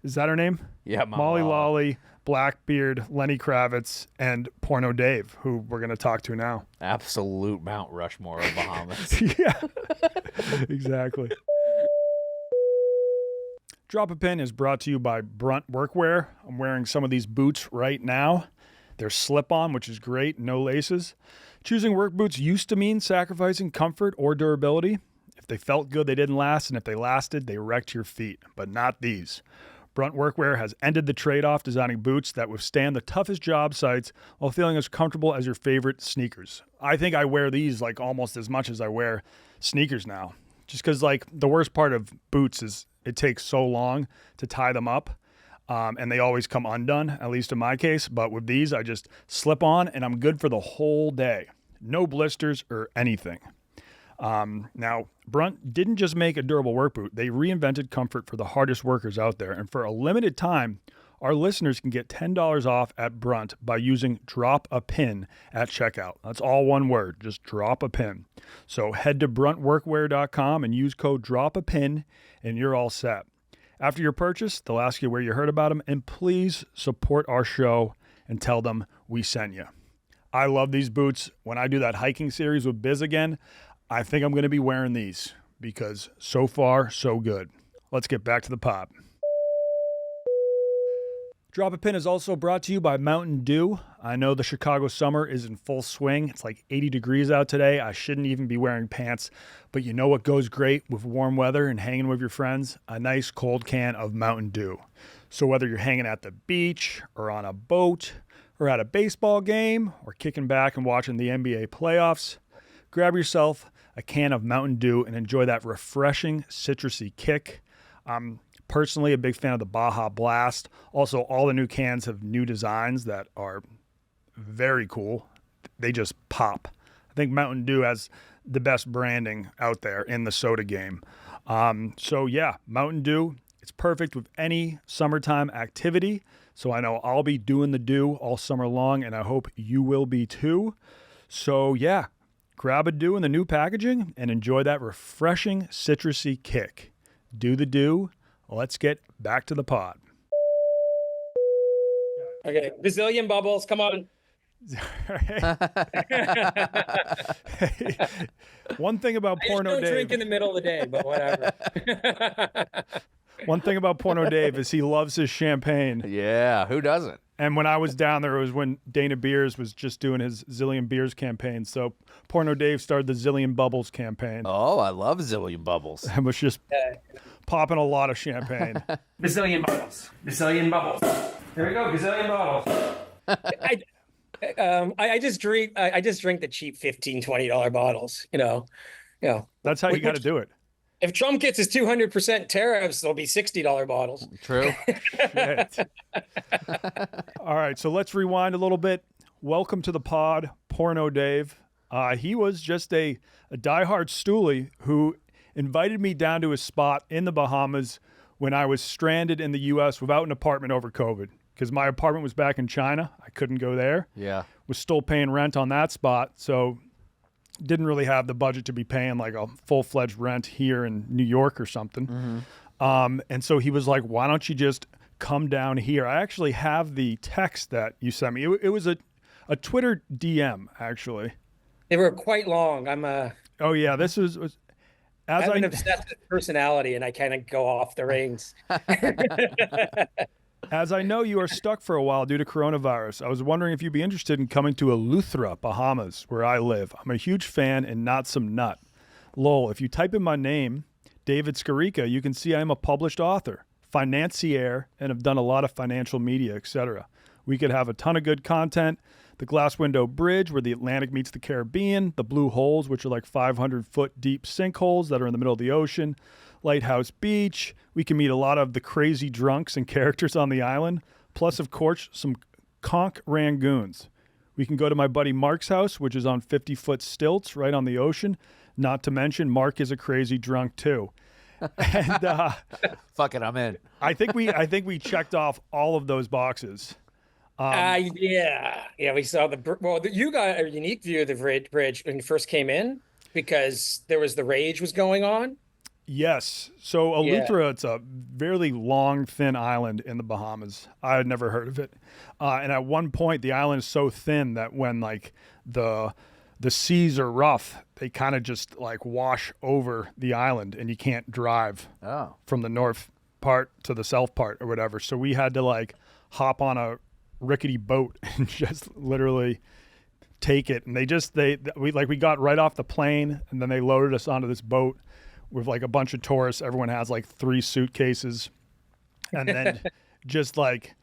is that her name? Yeah, Mama Molly Lolly. Lolly, Blackbeard, Lenny Kravitz, and Porno Dave, who we're going to talk to now. Absolute Mount Rushmore of Bahamas. Yeah, exactly. Drop a Pin is brought to you by Brunt Workwear. I'm wearing some of these boots right now. They're slip-on, which is great, no laces. Choosing work boots used to mean sacrificing comfort or durability. If they felt good, they didn't last, and if they lasted, they wrecked your feet. But not these. Brunt Workwear has ended the trade-off, designing boots that withstand the toughest job sites while feeling as comfortable as your favorite sneakers. I think I wear these like almost as much as I wear sneakers now. Just because like the worst part of boots is it takes so long to tie them up. And they always come undone, at least in my case. But with these, I just slip on and I'm good for the whole day. No blisters or anything. Now, Brunt didn't just make a durable work boot. They reinvented comfort for the hardest workers out there. And for a limited time, our listeners can get $10 off at Brunt by using Drop a Pin at checkout. That's all one word, just drop a pin. So head to bruntworkwear.com and use code DROPAPIN and you're all set. After your purchase, they'll ask you where you heard about them, and please support our show and tell them we sent you. I love these boots. When I do that hiking series with Biz again, I think I'm going to be wearing these because so far, so good. Let's get back to the pod. Drop a Pin is also brought to you by Mountain Dew. I know the Chicago summer is in full swing. It's like 80 degrees out today. I shouldn't even be wearing pants, but you know what goes great with warm weather and hanging with your friends? A nice cold can of Mountain Dew. So whether you're hanging at the beach or on a boat or at a baseball game or kicking back and watching the NBA playoffs, grab yourself a can of Mountain Dew and enjoy that refreshing citrusy kick. Personally, a big fan of the Baja Blast. Also, all the new cans have new designs that are very cool. They just pop. I think Mountain Dew has the best branding out there in the soda game. So yeah, Mountain Dew, it's perfect with any summertime activity. So I know I'll be doing the Dew all summer long, and I hope you will be too. So yeah, grab a Dew in the new packaging and enjoy that refreshing citrusy kick. Do the Dew. Let's get back to the pod. Okay, bazillion bubbles. Come on. One thing about I Porno just don't Dave. drink in the middle of the day, but whatever. One thing about Porno Dave is he loves his champagne. Yeah, who doesn't? And when I was down there, it was when Dana Beers was just doing his Zillion Beers campaign. So Porno Dave started the Zillion Bubbles campaign Oh, I love Zillion Bubbles. and was just popping a lot of champagne. Bazillion bubbles. Bazillion bubbles. There we go. Gazillion bottles. I just drink the cheap $15-$20 bottles. That's how you got to do it. If Trump gets his 200% tariffs, there'll be $60 bottles. True. Shit. All right, so let's rewind a little bit. Welcome to the pod, Porno Dave. He was just a diehard stoolie who invited me down to his spot in the Bahamas when I was stranded in the U.S. without an apartment over COVID because my apartment was back in China. I couldn't go there. Yeah. Was still paying rent on that spot, so didn't really have the budget to be paying like a full-fledged rent here in New York or something. Mm-hmm. And so he was like, why don't you just come down here? I actually have the text that you sent me. It was a Twitter DM, actually. They were quite long. Oh, yeah, this was I as have I an obsessive personality, and I kind of go off the reins. As I know you are stuck for a while due to coronavirus, I was wondering if you'd be interested in coming to Eleuthera, Bahamas, where I live. I'm a huge fan and not some nut. Lol, if you type in my name, David Scarica, you can see I am a published author, financier, and have done a lot of financial media, etc. We could have a ton of good content. The Glass Window Bridge, where the Atlantic meets the Caribbean, the Blue Holes, which are like 500-foot deep sinkholes that are in the middle of the ocean, Lighthouse Beach. We can meet a lot of the crazy drunks and characters on the island, plus, of course, some conch rangoons. We can go to my buddy Mark's house, which is on 50-foot stilts right on the ocean. Not to mention, Mark is a crazy drunk, too. And Fuck it, I'm in. I think we checked off all of those boxes. Yeah, we saw you got a unique view of the bridge when you first came in because there was the rage was going on. Yes. So Eleuthera, it's a very long, thin island in the Bahamas. I had never heard of it. And at one point, the island is so thin that when like the seas are rough, they kind of just like wash over the island, and you can't drive from the north part to the south part or whatever. So we had to like hop on a rickety boat and just literally take it. And we got right off the plane, and then they loaded us onto this boat with like a bunch of tourists. Everyone has like 3 suitcases, and then just like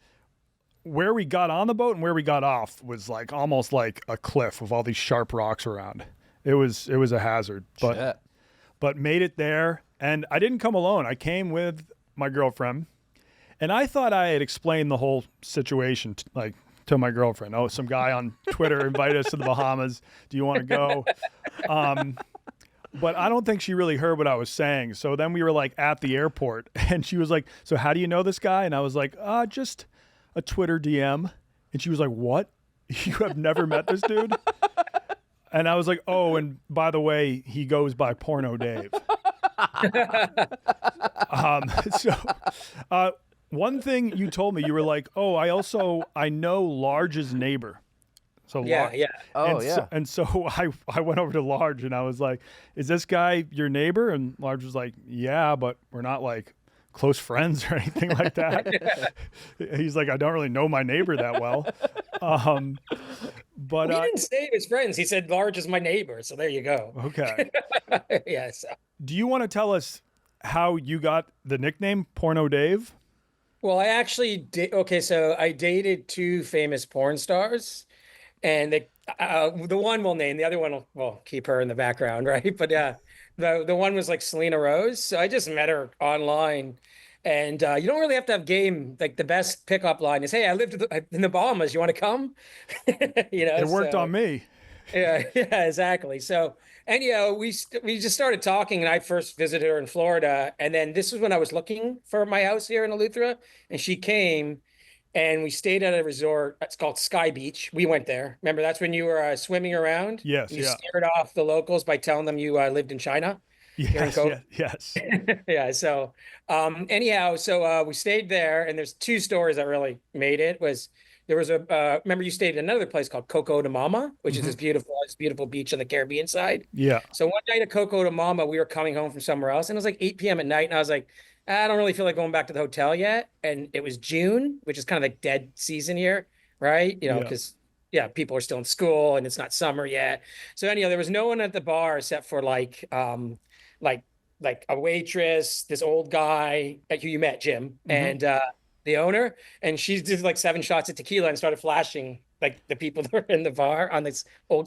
where we got on the boat and where we got off was like almost like a cliff with all these sharp rocks around. It was a hazard, but made it there. And I didn't come alone. I came with my girlfriend, and I thought I had explained the whole situation to my girlfriend. Oh, some guy on Twitter invited us to the Bahamas. Do you want to go? But I don't think she really heard what I was saying. So then we were like at the airport, and she was like, "So how do you know this guy?" And I was like, just a Twitter DM. And she was like, "What? You have never met this dude?" And I was like, "Oh, and by the way, he goes by Porno Dave." One thing you told me, you were like, "Oh, I know Large's neighbor." So and so I went over to Large, and I was like, "Is this guy your neighbor?" And Large was like, "Yeah, but we're not like close friends or anything like that." He's like, "I don't really know my neighbor that well." But he didn't say he was friends. He said Large is my neighbor. So there you go. Okay. Yes. Do you want to tell us how you got the nickname Porno Dave? Well, I actually did. Okay, so I dated 2 famous porn stars, and the one we'll name, the other one we'll keep her in the background, right? But the one was like Selena Rose. So I just met her online, and you don't really have to have game. Like the best pickup line is, "Hey, I lived in the Bahamas. You want to come?" It worked on me. Yeah, exactly. So anyhow, we just started talking, and I first visited her in Florida, and then this was when I was looking for my house here in Eleuthera, and she came, and we stayed at a resort. It's called Sky Beach. We went there. Remember, that's when you were swimming around. Yes, you scared off the locals by telling them you lived in China. Yes. Yeah. So anyhow, we stayed there, and there's 2 stories that really made it. There was remember you stayed at another place called Coco de Mama, which is this beautiful beach on the Caribbean side. Yeah. So one night at Coco de Mama, we were coming home from somewhere else, and it was like 8 p.m. at night, and I was like, I don't really feel like going back to the hotel yet. And it was June, which is kind of like dead season here, right? Because people are still in school and it's not summer yet. So anyhow, there was no one at the bar except for like a waitress, this old guy who you met, Jim, and the owner, and she did like 7 shots of tequila and started flashing like the people that were in the bar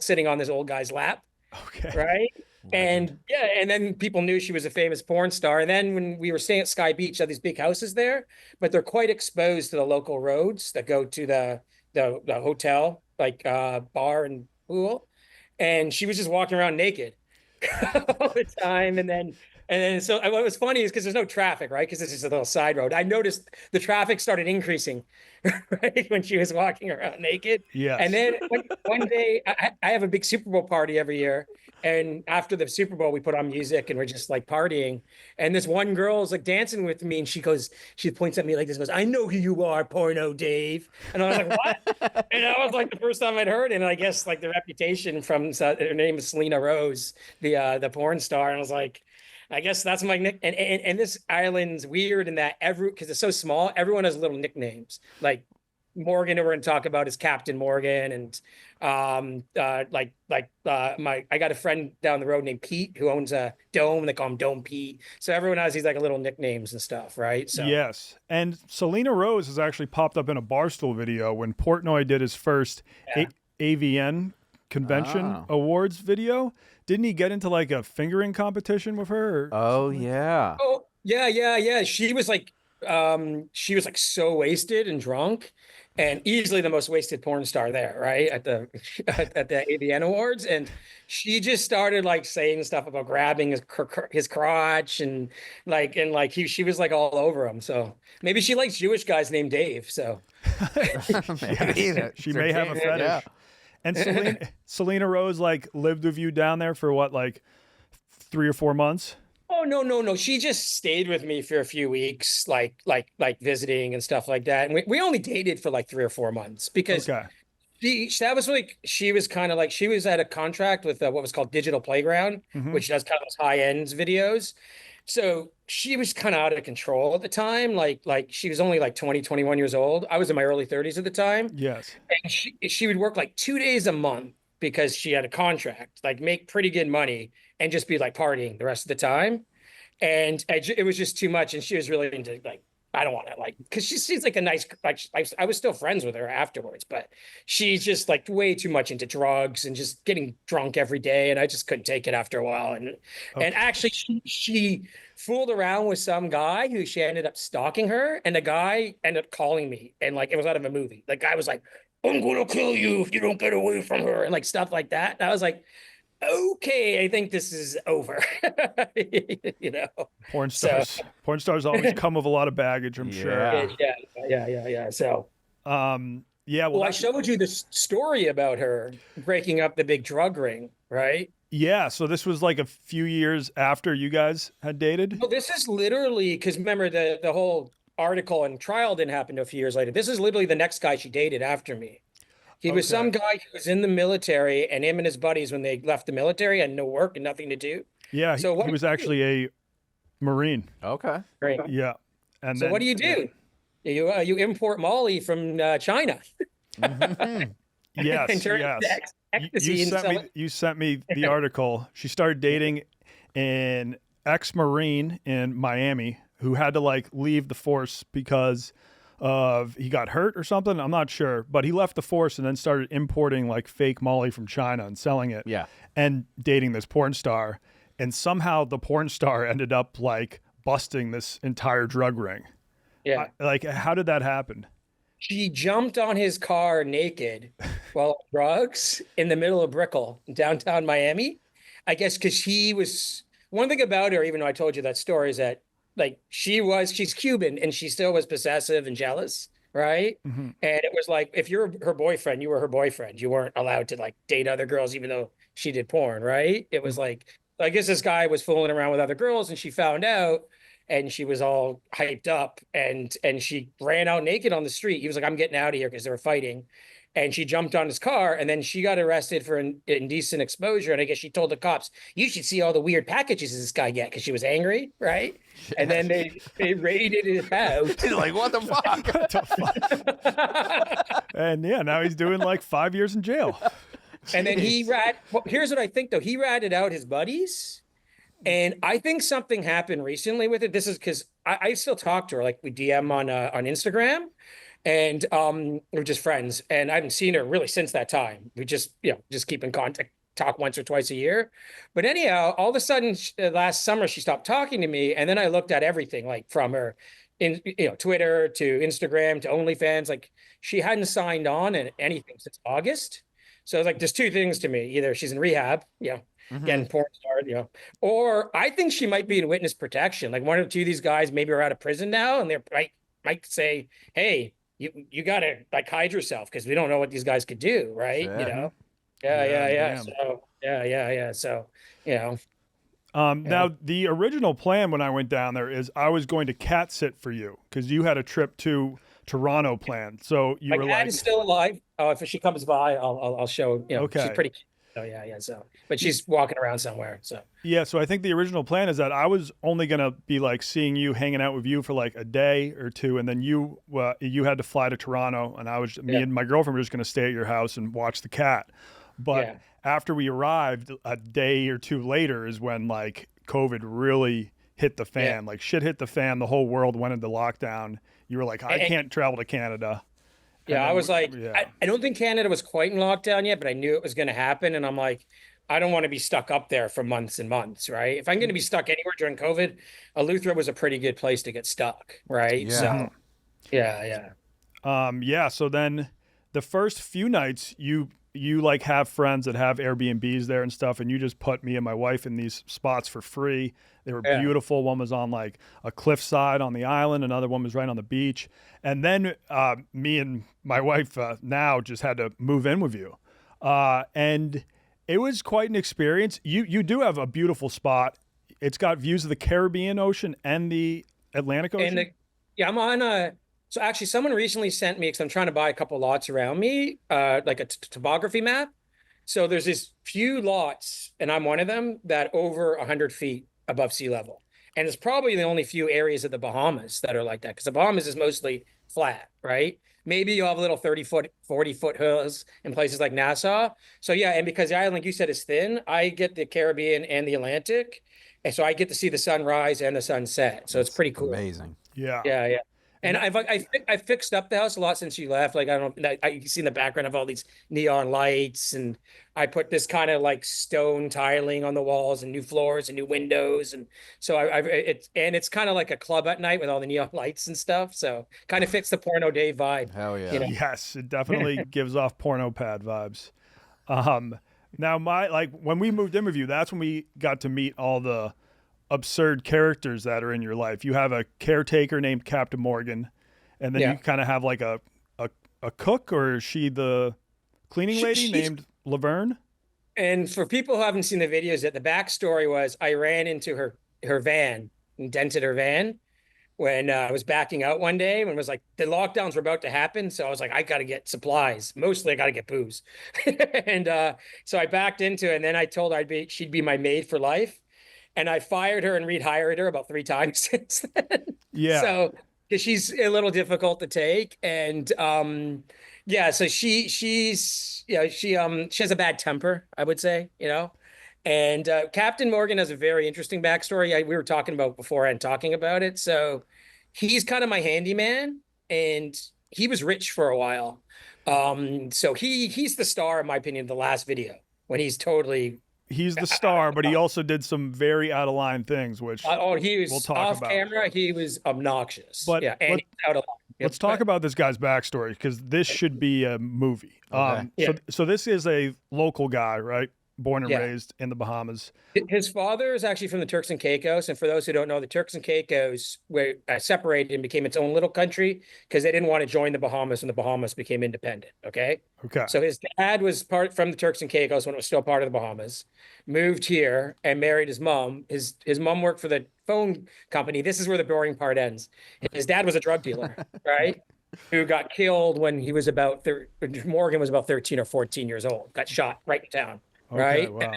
sitting on this old guy's lap. Okay. Right. And then people knew she was a famous porn star. And then when we were staying at Sky Beach, they have these big houses there, but they're quite exposed to the local roads that go to the hotel, like bar and pool. And she was just walking around naked all the time. And then so what was funny is because there's no traffic, right? Because this is a little side road. I noticed the traffic started increasing, right? When she was walking around naked. Yeah. And then one day I have a big Super Bowl party every year. And after the Super Bowl, we put on music and we're just like partying. And this one girl is like dancing with me, and she points at me like this, goes, "I know who you are, Porno Dave." And I was like, "What?" And that was like the first time I'd heard it. And I guess like the reputation from her name is Selena Rose, the porn star. And I was like, I guess that's my nick. And this island's weird in that because it's so small, everyone has little nicknames. Like Morgan, who we're going to talk about, is Captain Morgan, and I got a friend down the road named Pete who owns a dome. They call him Dome Pete. So everyone has these like little nicknames and stuff, right? So yes, and Selena Rose has actually popped up in a Barstool video when Portnoy did his first AVN convention awards video. Didn't he get into like a fingering competition with her? Oh yeah. Oh yeah. She was like so wasted and drunk, and easily the most wasted porn star there, right? At the AVN Awards. And she just started like saying stuff about grabbing his crotch and she was like all over him. So maybe she likes Jewish guys named Dave. So maybe she may have a fetish. Yeah. And Selena Rose like lived with you down there for what, like 3 or 4 months? Oh, no, no, no. She just stayed with me for a few weeks, like visiting and stuff like that. And we only dated for like 3 or 4 months because Okay. that was like she was kind of like she was at a contract with what was called Digital Playground, Hmm. which does kind of those high ends videos. So she was kind of out of control at the time. Like she was only like 20, 21 years old. I was in my early 30s at the time. Yes. And she would work like 2 days a month because she had a contract, like make pretty good money and just be like partying the rest of the time. And it was just too much. And she was really into like, I don't want to like, because she's like a nice, like I was still friends with her afterwards, but she's just like way too much into drugs and just getting drunk every day. And I just couldn't take it after a while. And Okay. actually she fooled around with some guy who she ended up stalking her. And the guy ended up calling me and like, it was out of a movie. The guy was like, I'm going to kill you if you don't get away from her and like stuff like that. And I was like, okay, I think this is over. You know. Porn So stars. Porn stars always come with a lot of baggage, I'm sure. Yeah. yeah. So Yeah, well, well, I showed you this story about her breaking up the big drug ring, right? yeah, so this was like a few years after you guys had dated? Well, this is literally because remember the whole article and trial didn't happen a few years later. This is literally the next guy she dated after me. He was Okay. some guy who was in the military, and him and his buddies, when they left the military, had no work and nothing to do. Yeah, So what he was do you actually a Marine. Okay. Right. Yeah. And So then, what do? You import Molly from China Yes, and turn it yes. into ecstasy and sell it. You sent me the article. She started dating an ex-Marine in Miami who had to like leave the force because of he got hurt or something. I'm not sure, but he left the force and then started importing like fake Molly from China and selling it. Yeah. And dating this porn star. And somehow the porn star ended up like busting this entire drug ring. Yeah. Like, how did that happen? She jumped on his car naked while on drugs in the middle of Brickell, downtown Miami. I guess because he was one thing about her, even though I told you that story, is that like she's Cuban and she still was possessive and jealous, right? Mm-hmm. And it was like if you're her boyfriend, you were her boyfriend. You weren't allowed to like date other girls, even though she did porn, right? It was like I guess this guy was fooling around with other girls and she found out and she was all hyped up and she ran out naked on the street. He was like, I'm getting out of here because they were fighting. And she jumped on his car and then she got arrested for indecent exposure. And I guess she told the cops, you should see all the weird packages this guy get because she was angry, right? And then they raided his house. He's like, what the fuck? What the fuck? And yeah, now he's doing like 5 years in jail. And then here's what I think though. He ratted out his buddies. And I think something happened recently with it. This is because I still talk to her, like we DM on Instagram, and we're just friends. And I haven't seen her really since that time. We just just keep in contact, talk once or twice a year. But anyhow, all of a sudden last summer she stopped talking to me, and then I looked at everything like from her in Twitter to Instagram to OnlyFans. Like she hadn't signed on in anything since August. So it's like there's two things to me: either she's in rehab, getting porn starred, or I think she might be in witness protection. Like one or two of these guys maybe are out of prison now, and they might say, "Hey, you gotta like hide yourself because we don't know what these guys could do," right? Sure. Yeah. Damn. So yeah. So Now the original plan when I went down there is I was going to cat sit for you because you had a trip to Toronto planned. So you my were cat like, is still alive. Oh, if she comes by, I'll show. Okay. She's pretty. Oh yeah. So, but she's walking around somewhere. So yeah. So I think the original plan is that I was only gonna be like seeing you, hanging out with you for like a day or two, and then you had to fly to Toronto, and me and my girlfriend were just gonna stay at your house and watch the cat. But after we arrived, a day or two later is when like COVID really hit the fan. Like shit hit the fan. The whole world went into lockdown. You were like, I can't travel to Canada. Yeah, then I was like, yeah. I don't think Canada was quite in lockdown yet, but I knew it was going to happen. And I'm like, I don't want to be stuck up there for months and months, right? If I'm going to be stuck anywhere during COVID, Eleuthera was a pretty good place to get stuck, right? Yeah. So, yeah. So then the first few nights you like have friends that have Airbnbs there and stuff, and you just put me and my wife in these spots for free. They were beautiful. One was on like a cliffside on the island. Another one was right on the beach. And then me and my wife now just had to move in with you. And it was quite an experience. You do have a beautiful spot. it's got views of the Caribbean Ocean and the Atlantic Ocean. And yeah, I'm on so actually someone recently sent me, because I'm trying to buy a couple lots around me, like a topography map. So there's this few lots, and I'm one of them, that over 100 feet above sea level. And it's probably the only few areas of the Bahamas that are like that, because the Bahamas is mostly flat, right? Maybe you'll have little 30-foot, 40-foot hills in places like Nassau. So yeah, and because the island, like you said, is thin, I get the Caribbean and the Atlantic. And so I get to see the sunrise and the sunset. So it's pretty cool. Amazing. Yeah. Yeah. And I fixed up the house a lot since you left. Like, I don't know, you can see in the background of all these neon lights, and I put this kind of like stone tiling on the walls and new floors and new windows. And so it's kind of like a club at night with all the neon lights and stuff. So kind of fits the porno day vibe. Hell yeah. You know? Yes, it definitely gives off porno pad vibes. Now when we moved in with you, that's when we got to meet all the absurd characters that are in your life. You have a caretaker named Captain Morgan, and then you kind of have like a cook, or is she the cleaning lady named Laverne? And for people who haven't seen the videos yet, the backstory was I ran into her van and dented her van when I was backing out one day, when it was like the lockdowns were about to happen. So I was like, I got to get supplies. Mostly I got to get booze. And so I backed into it, and then I told her she'd be my maid for life. And I fired her and rehired her about 3 times since then. Yeah. So, because she's a little difficult to take. And so she has a bad temper, I would say, you know. And Captain Morgan has a very interesting backstory. We were talking about beforehand, talking about it. So he's kind of my handyman, and he was rich for a while. So he's the star, in my opinion, of the last video, when he's the star, but he also did some very out of line things, which he was we'll talk off about. Camera. He was obnoxious. But and he's out of line. Let's talk about this guy's backstory, because this should be a movie. Okay. So this is a local guy, right? Born and raised in the Bahamas. His father is actually from the Turks and Caicos. And for those who don't know, the Turks and Caicos were separated and became its own little country because they didn't want to join the Bahamas, and the Bahamas became independent. Okay. So his dad was from the Turks and Caicos when it was still part of the Bahamas, moved here and married his mom. His mom worked for the phone company. This is where the boring part ends. His dad was a drug dealer, right? Who got killed when he was Morgan was about 13 or 14 years old, got shot right in town. Okay, Right. wow.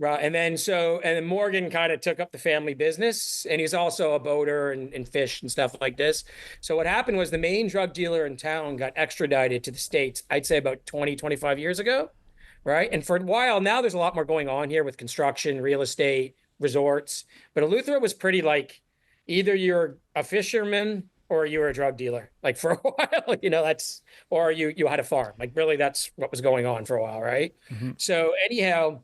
Right. And then Morgan kind of took up the family business, and he's also a boater and fish and stuff like this. So what happened was the main drug dealer in town got extradited to the States, I'd say about 20, 25 years ago. Right. And for a while now, there's a lot more going on here with construction, real estate, resorts. But Eleuthera was pretty like either you're a fisherman or you were a drug dealer, like for a while, you know, or you had a farm. Like really, that's what was going on for a while, right? Mm-hmm. So anyhow,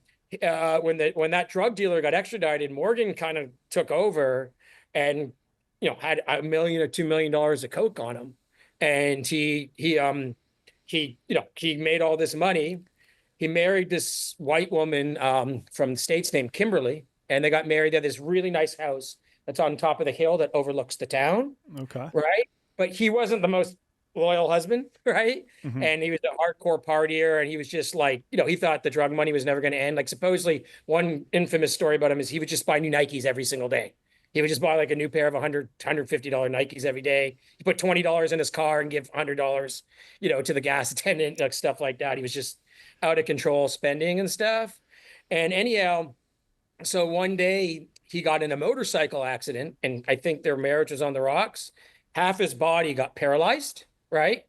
when that drug dealer got extradited, Morgan kind of took over, and had $1 million or $2 million of coke on him, and he made all this money. He married this white woman from the States named Kimberly, and they got married at this really nice house that's on top of the hill that overlooks the town. Okay. Right. But he wasn't the most loyal husband. Right. Mm-hmm. And he was a hardcore partier. And he was just like, he thought the drug money was never going to end. Like supposedly one infamous story about him is he would just buy new Nikes every single day. He would just buy like a new pair of $150 Nikes every day. He put $20 in his car and give $100, to the gas attendant, like stuff like that. He was just out of control spending and stuff. And anyhow, so one day he got in a motorcycle accident, and I think their marriage was on the rocks. Half his body got paralyzed, right?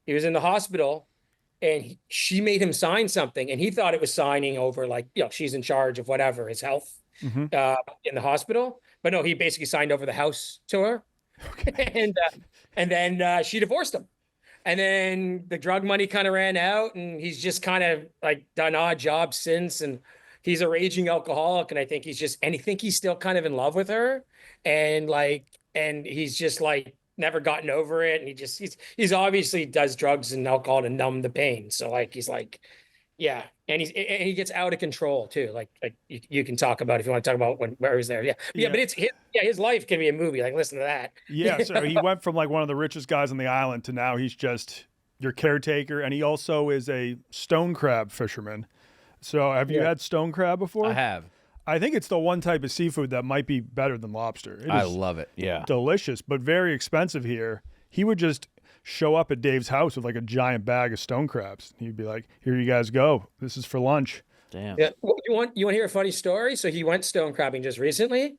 He was in the hospital, and she made him sign something, and he thought it was signing over like, she's in charge of whatever, his health in the hospital. But no, he basically signed over the house to her. Okay. And then she divorced him. And then the drug money kind of ran out, and he's just kind of like done odd jobs since, and he's a raging alcoholic, and I think he's still kind of in love with her, and he's just like never gotten over it, and he's obviously does drugs and alcohol to numb the pain. So like he's like, yeah, and he gets out of control too. Like you can talk about if you want to talk about where he was there, yeah. But it's his life can be a movie. Like listen to that. Yeah, so he went from like one of the richest guys on the island to now he's just your caretaker, and he also is a stone crab fisherman. So have you had stone crab before? I have. I think it's the one type of seafood that might be better than lobster. It I is love it. Yeah. delicious, but very expensive here. He would just show up at Dave's house with like a giant bag of stone crabs. He'd be like, "Here you guys go. This is for lunch." Damn. Yeah. Well, you want to hear a funny story? So he went stone crabbing just recently,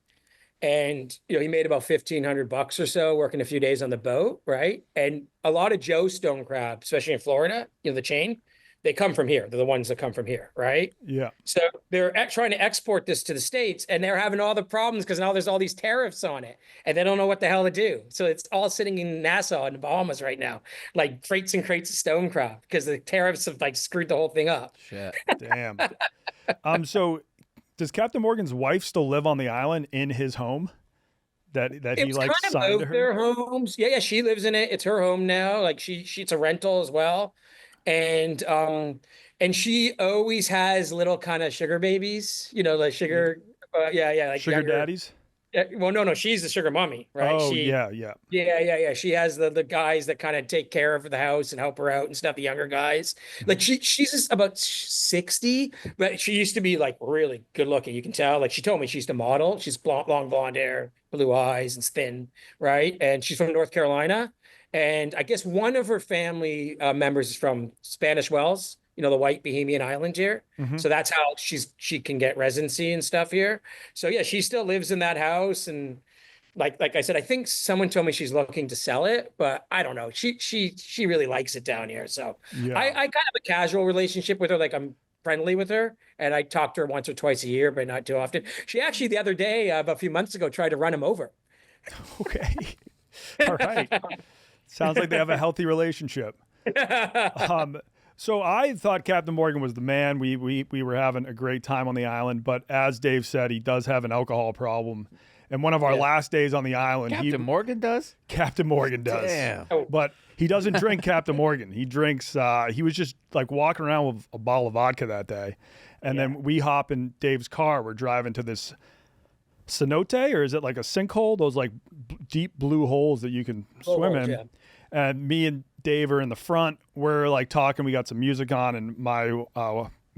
and he made about $1,500 or so working a few days on the boat, right? And a lot of Joe stone crab, especially in Florida, the chain, they come from here. They're the ones that come from here, right? Yeah. So they're trying to export this to the States, and they're having all the problems because now there's all these tariffs on it, and they don't know what the hell to do. So it's all sitting in Nassau in the Bahamas right now, like crates and crates of stone crab because the tariffs have like screwed the whole thing up. Shit. Damn. So does Captain Morgan's wife still live on the island in his home? That he It's like kind of signed to both her? their homes. Yeah, she lives in it. It's her home now. Like it's a rental as well. And she always has little kind of sugar babies, like sugar, like Sugar younger- daddies? Well, no, she's the sugar mommy, right? Oh, She, yeah. yeah. She has the guys that kind of take care of the house and help her out and stuff. The younger guys, like she's just about 60, but she used to be like really good looking. You can tell. Like she told me she used to model. She's long blonde hair, blue eyes, and thin, right? And she's from North Carolina. And I guess one of her family members is from Spanish Wells, the white Bahamian island here. Mhm. So that's how she can get residency and stuff here. So yeah, she still lives in that house. And like I said, I think someone told me she's looking to sell it, but I don't know. She really likes it down here. So Yeah. I kind of have a casual relationship with her. Like I'm friendly with her, and I talk to her once or twice a year, but not too often. She actually the other day, about a few months ago, tried to run him over. Okay. All right. Sounds like they have a healthy relationship. So I thought Captain Morgan was the man. We were having a great time on the island, but as Dave said, he does have an alcohol problem. And one of our last days on the island, Captain Morgan does? Captain Morgan does. Damn. But he doesn't drink Captain Morgan. He drinks, he was just like walking around with a bottle of vodka that day. And then we hop in Dave's car. We're driving to this cenote, or is it like a sinkhole? Those like deep blue holes that you can swim in. Yeah. And me and Dave are in the front. We're like talking. We got some music on, and my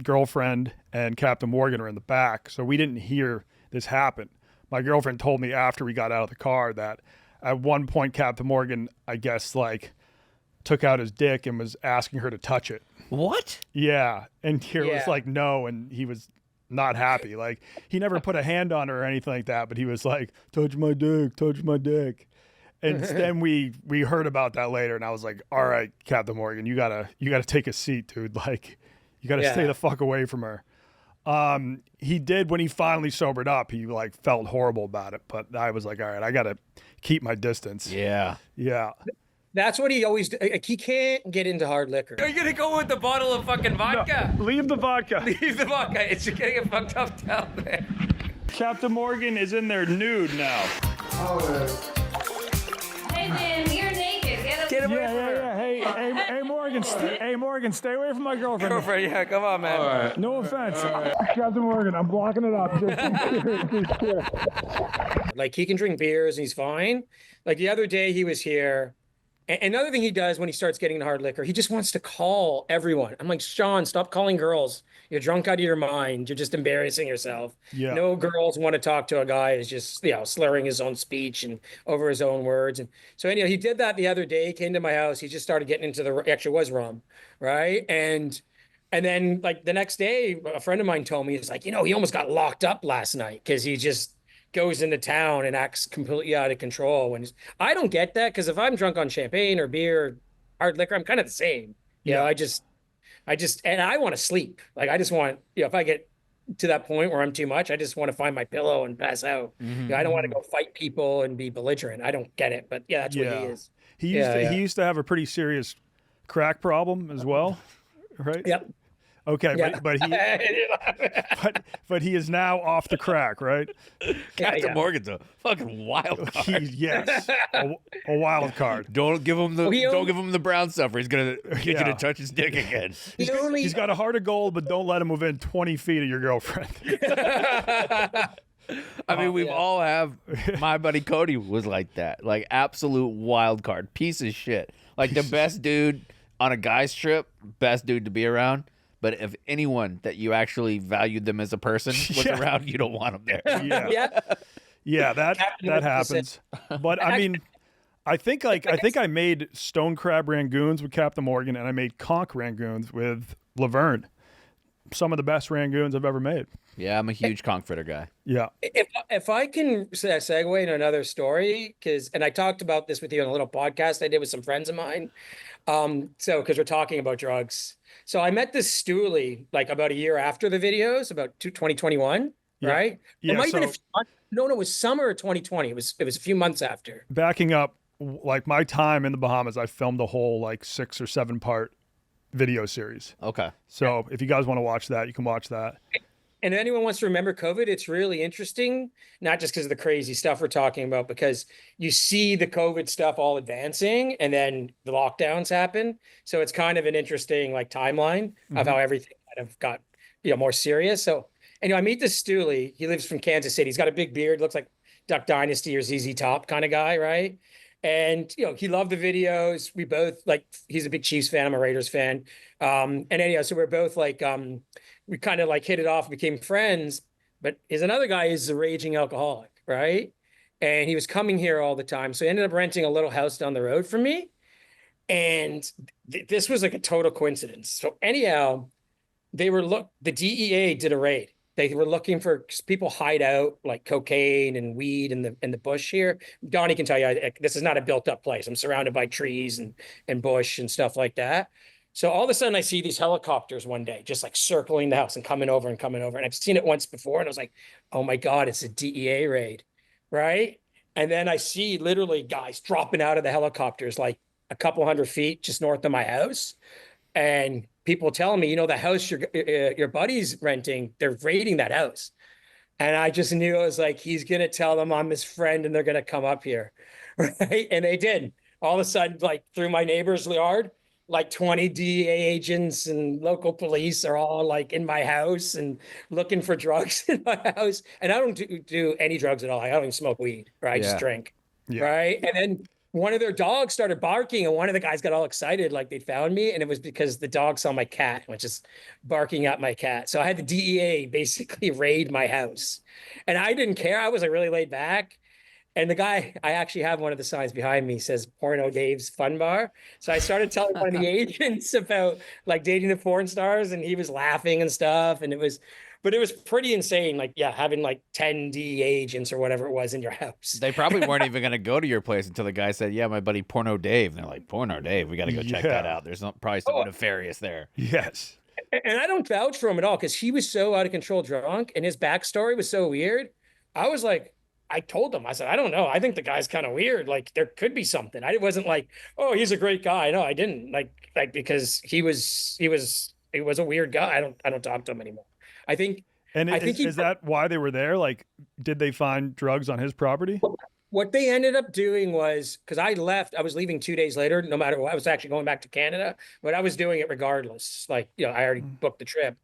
girlfriend and Captain Morgan are in the back. So we didn't hear this happen. My girlfriend told me after we got out of the car that at one point Captain Morgan, I guess, like took out his dick and was asking her to touch it. What? Yeah. And here was Yeah. like, no. And he was not happy. Like he never put a hand on her or anything like that, but he was like, touch my dick, touch my dick. And then we heard about that later, and I was like, all right, Captain Morgan, you gotta take a seat, dude. Like you gotta stay the fuck away from her. He did when he finally sobered up, he like felt horrible about it, but I was like, all right, I gotta keep my distance. Yeah. Yeah. That's what he always do. Like, he can't get into hard liquor. Are you gonna go with the bottle of fucking vodka? Leave the vodka. Leave the vodka. It's just getting fucked up down there. Captain Morgan is in there nude now. Hey man, you're naked. Get up. Yeah. Hey, Morgan. Hey, Morgan, stay away from my girlfriend. Girlfriend, yeah, come on, man. No offense. Captain Morgan, I'm blocking it up. Like he can drink beers and he's fine. Like the other day he was here. Another thing he does when he starts getting the hard liquor, he just wants to call everyone. I'm like, Sean, stop calling girls. You're drunk out of your mind. You're just embarrassing yourself. Yeah. No girls want to talk to a guy who's just, slurring his own speech and over his own words. And so anyhow, he did that the other day. He came to my house. He just started getting into actually was rum, right? And then like the next day, a friend of mine told me, he's like, he almost got locked up last night because he just goes into town and acts completely out of control. I don't get that, because if I'm drunk on champagne or beer or hard liquor, I'm kind of the same. I just and I want to sleep. Like I just want, if I get to that point where I'm too much, I just want to find my pillow and pass out. I don't want to go fight people and be belligerent. I don't get it, but that's what he is. He used to have a pretty serious crack problem as well, right? Yep. Okay, Yeah. but he is now off the crack, right? Captain Morgan's a fucking wild card. Yes, a wild card. Don't give him the Well, don't give him the brown stuff, or he's gonna get you Yeah. to touch his dick again. He's got a heart of gold, but don't let him within 20 feet of your girlfriend. I mean, we've all have. My buddy Cody was like that, like absolute wild card, piece of shit. Like the best dude on a guy's trip, best dude to be around. but if anyone that you actually valued them as a person was Yeah. around, you don't want them there. Yeah. Yeah. Yeah, that Captain that Hook was happens. But I mean, I think I made stone crab rangoons with Captain Morgan, and I made conch rangoons with Laverne. Some of the best rangoons I've ever made. Yeah, I'm a huge conch fritter guy. Yeah. If I can segue into another story, and I talked about this with you on a little podcast I did with some friends of mine. So because we're talking about drugs. So I met this stoolie like about a year after the videos, about 2021, Yeah. right? Yeah, It might have been a so- few months. No, it was summer of 2020. It was a few months after. Backing up, like my time in the Bahamas, I filmed a whole like 6 or 7 part video series. Okay. So if you guys want to watch that, you can watch that. And if anyone wants to remember COVID, it's really interesting, not just because of the crazy stuff we're talking about, because you see the COVID stuff all advancing and then the lockdowns happen. So it's kind of an interesting like timeline of how everything kind of got, more serious. So anyway, I meet this stoolie. He lives from Kansas City. He's got a big beard, looks like Duck Dynasty or ZZ Top kind of guy, right? And he loved the videos. We both he's a big Chiefs fan. I'm a Raiders fan. And anyhow, so we're both like we kind of like hit it off, became friends. But his another guy is a raging alcoholic, right? And he was coming here all the time. So he ended up renting a little house down the road from me. And this was like a total coincidence. So anyhow, the DEA did a raid. They were looking for, 'cause people hide out like cocaine and weed in the bush here. Donnie can tell you, this is not a built up place. I'm surrounded by trees and bush and stuff like that. So all of a sudden I see these helicopters one day, just like circling the house and coming over. And I've seen it once before. And I was like, oh my God, it's a DEA raid. Right. And then I see literally guys dropping out of the helicopters, like a couple 100 feet just north of my house. And people telling me, the house your buddy's renting, they're raiding that house. And I just knew, I was like, he's going to tell them I'm his friend and they're going to come up here. Right. And they did. All of a sudden, like through my neighbor's yard, like 20 DEA agents and local police are all like in my house and looking for drugs in my house. And I don't do any drugs at all. I don't even smoke weed, right? I just drink. Yeah. Right. And then one of their dogs started barking and one of the guys got all excited, like they'd found me. And it was because the dog saw my cat, which is barking at my cat. So I had the DEA basically raid my house and I didn't care. I was like really laid back. And the guy, I actually have one of the signs behind me says Porno Dave's Fun Bar. So I started telling one of the agents about like dating the porn stars and he was laughing and stuff. And it was pretty insane. Like, yeah, having like 10 DEA agents or whatever it was in your house. They probably weren't even going to go to your place until the guy said, yeah, my buddy Porno Dave. And they're like, Porno Dave, we got to go check that out. There's probably something nefarious there. Yes. And I don't vouch for him at all because he was so out of control drunk and his backstory was so weird. I was like, I told him, I said, I don't know. I think the guy's kind of weird. Like there could be something. I wasn't like, oh, he's a great guy. No, I didn't like because he was a weird guy. I don't talk to him anymore. I think is that why they were there? Like, did they find drugs on his property? What they ended up doing was, because I was leaving 2 days later, no matter what, I was actually going back to Canada, but I was doing it regardless. Like, I already booked the trip.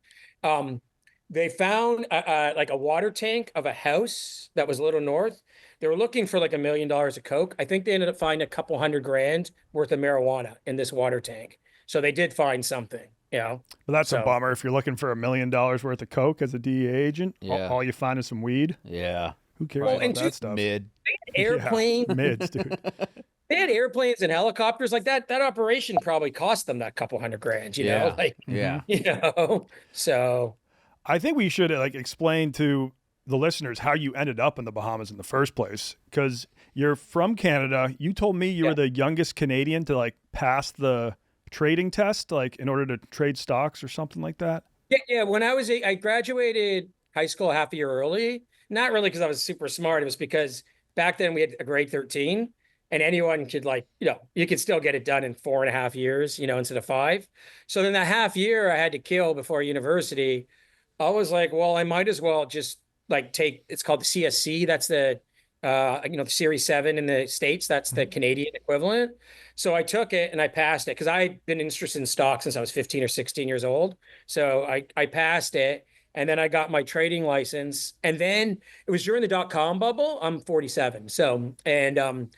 They found like a water tank of a house that was a little north. They were looking for like $1 million of coke. I think they ended up finding a couple $100,000 worth of marijuana in this water tank. So they did find something, Well, that's a bummer. If you're looking for $1 million worth of coke as a DEA agent, all you find is some weed. Yeah. Who cares Well, about and that stuff? Mid. Airplane. Yeah, mids, dude. They had airplanes and helicopters like that. That operation probably cost them that couple $100,000, you know, like, Yeah. So I think we should like explain to the listeners how you ended up in the Bahamas in the first place, because you're from Canada. You told me you were the youngest Canadian to like pass the trading test, like in order to trade stocks or something like that. Yeah. When I graduated high school half a year early, not really because I was super smart. It was because back then we had a grade 13 and anyone could you could still get it done in 4.5 years, instead of 5. So then that half year I had to kill before university. I was like, well, I might as well just like it's called the CSC. That's the Series 7 in the States. That's the Canadian equivalent. So I took it and I passed it because I'd been interested in stocks since I was 15 or 16 years old. So I passed it and then I got my trading license. And then it was during the .com bubble. I'm 47. So, and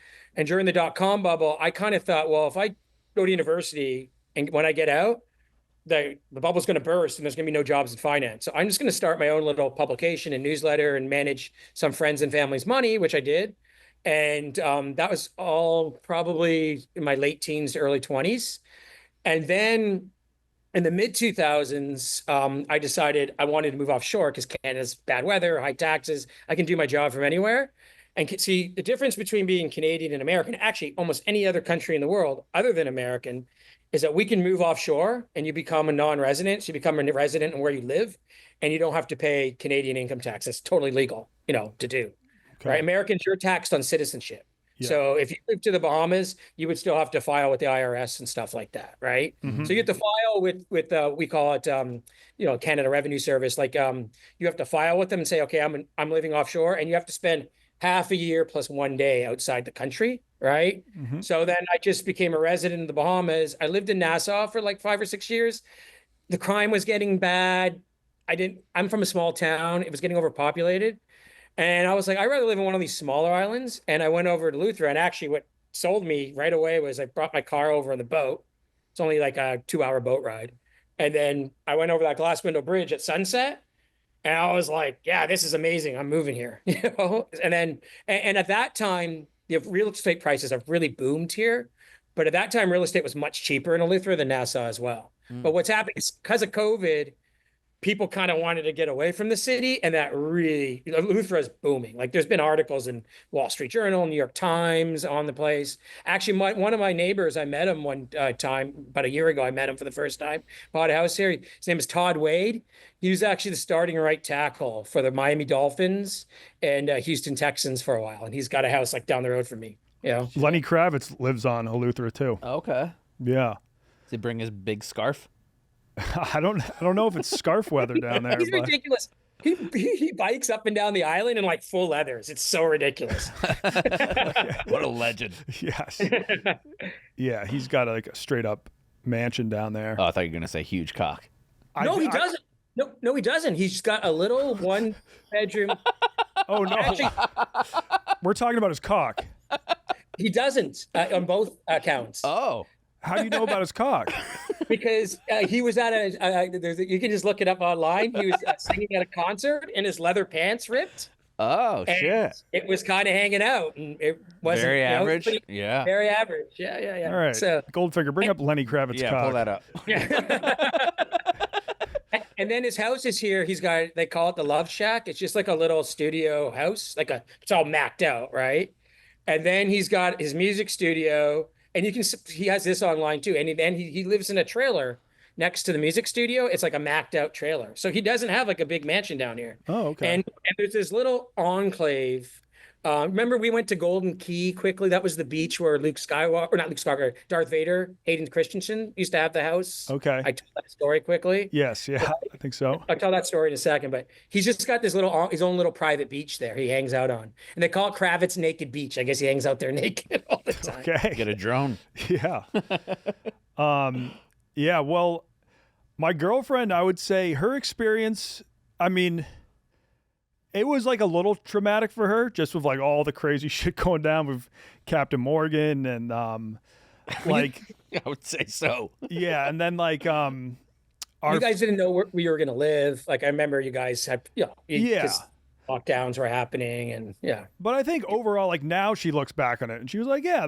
during the .com bubble, I kind of thought, well, if I go to university and when I get out, the bubble's going to burst and there's going to be no jobs in finance. So I'm just going to start my own little publication and newsletter and manage some friends and family's money, which I did. And that was all probably in my late teens to early 20s. And then in the mid 2000s, I decided I wanted to move offshore because Canada's bad weather, high taxes. I can do my job from anywhere. And see the difference between being Canadian and American, actually almost any other country in the world other than American, is that we can move offshore and you become a non-resident. So you become a resident in where you live and you don't have to pay Canadian income tax. That's totally legal, to do. Okay. Right? Americans, you're taxed on citizenship. Yeah. So if you move to the Bahamas, you would still have to file with the IRS and stuff like that, right? Mhm. So you have to file with we call it Canada Revenue Service. Like you have to file with them and say, okay, I'm living offshore, and you have to spend half a year plus 1 day outside the country, right? Mhm. So then I just became a resident in the Bahamas. I lived in Nassau for like 5 or 6 years. The crime was getting bad. I'm from a small town. It was getting overpopulated. And I was like, I'd rather live in one of these smaller islands. And I went over to Luther, and actually what sold me right away was I brought my car over on the boat. It's only like a 2-hour boat ride. And then I went over that glass window bridge at sunset. And I was like, yeah, this is amazing. I'm moving here. And then, and at that time, the real estate prices have really boomed here. But at that time, real estate was much cheaper in Eleuthera than Nassau as well. But what's happening is because of COVID, people kind of wanted to get away from the city, and that really, Eleuthera is booming. Like there's been articles in Wall Street Journal, New York Times on the place. Actually, one of my neighbors, I met him one time, about a year ago, I met him for the first time, bought a house here. His name is Todd Wade. He was actually the starting right tackle for the Miami Dolphins and Houston Texans for a while. And he's got a house like down the road from me. Lenny Kravitz lives on Eleuthera too. Okay. Yeah. Does he bring his big scarf? I don't know if it's scarf weather down there. He's but... ridiculous. He bikes up and down the island in like full leathers. It's so ridiculous. What a legend. Yes. Yeah, he's got like a straight up mansion down there. Oh, I thought you were going to say huge cock. No, he doesn't. No, he doesn't. He's got a little 1-bedroom. Oh no. Actually, we're talking about his cock. he doesn't on both accounts. Oh. How do you know about his cock? Because he was at you can just look it up online. He was singing at a concert and his leather pants ripped. Oh, and shit. It was kind of hanging out, and it wasn't Very average. Pretty, Yeah. Very average. Yeah. All right. So, Goldfinger, bring up Lenny Kravitz's Yeah, cock. pull that up. and then his house is here. They call it the Love Shack. It's just like a little studio house, it's all macked out, right? And then he's got his music studio, and he has this online too. And then he lives in a trailer next to the music studio. It's like a macked out trailer. So he doesn't have like a big mansion down here. Oh, okay. And there's this little enclave. Remember we went to Golden Key quickly? That was the beach where Darth Vader, Hayden Christensen used to have the house. Okay. I told that story quickly. Yes, yeah, I think so. I'll tell that story in a second, but he's just got this his own little private beach there he hangs out on. And they call it Kravitz Naked Beach. I guess he hangs out there naked all the time. Okay. Get a drone. Yeah. Yeah, well, my girlfriend, I would say her experience, I mean, it was like a little traumatic for her, just with like all the crazy shit going down with Captain Morgan and like I would say so. yeah, and then like You guys didn't know where you were going to live. Like I remember you guys had, yeah. lockdowns were happening and yeah. But I think overall, like now she looks back on it and she was like, yeah,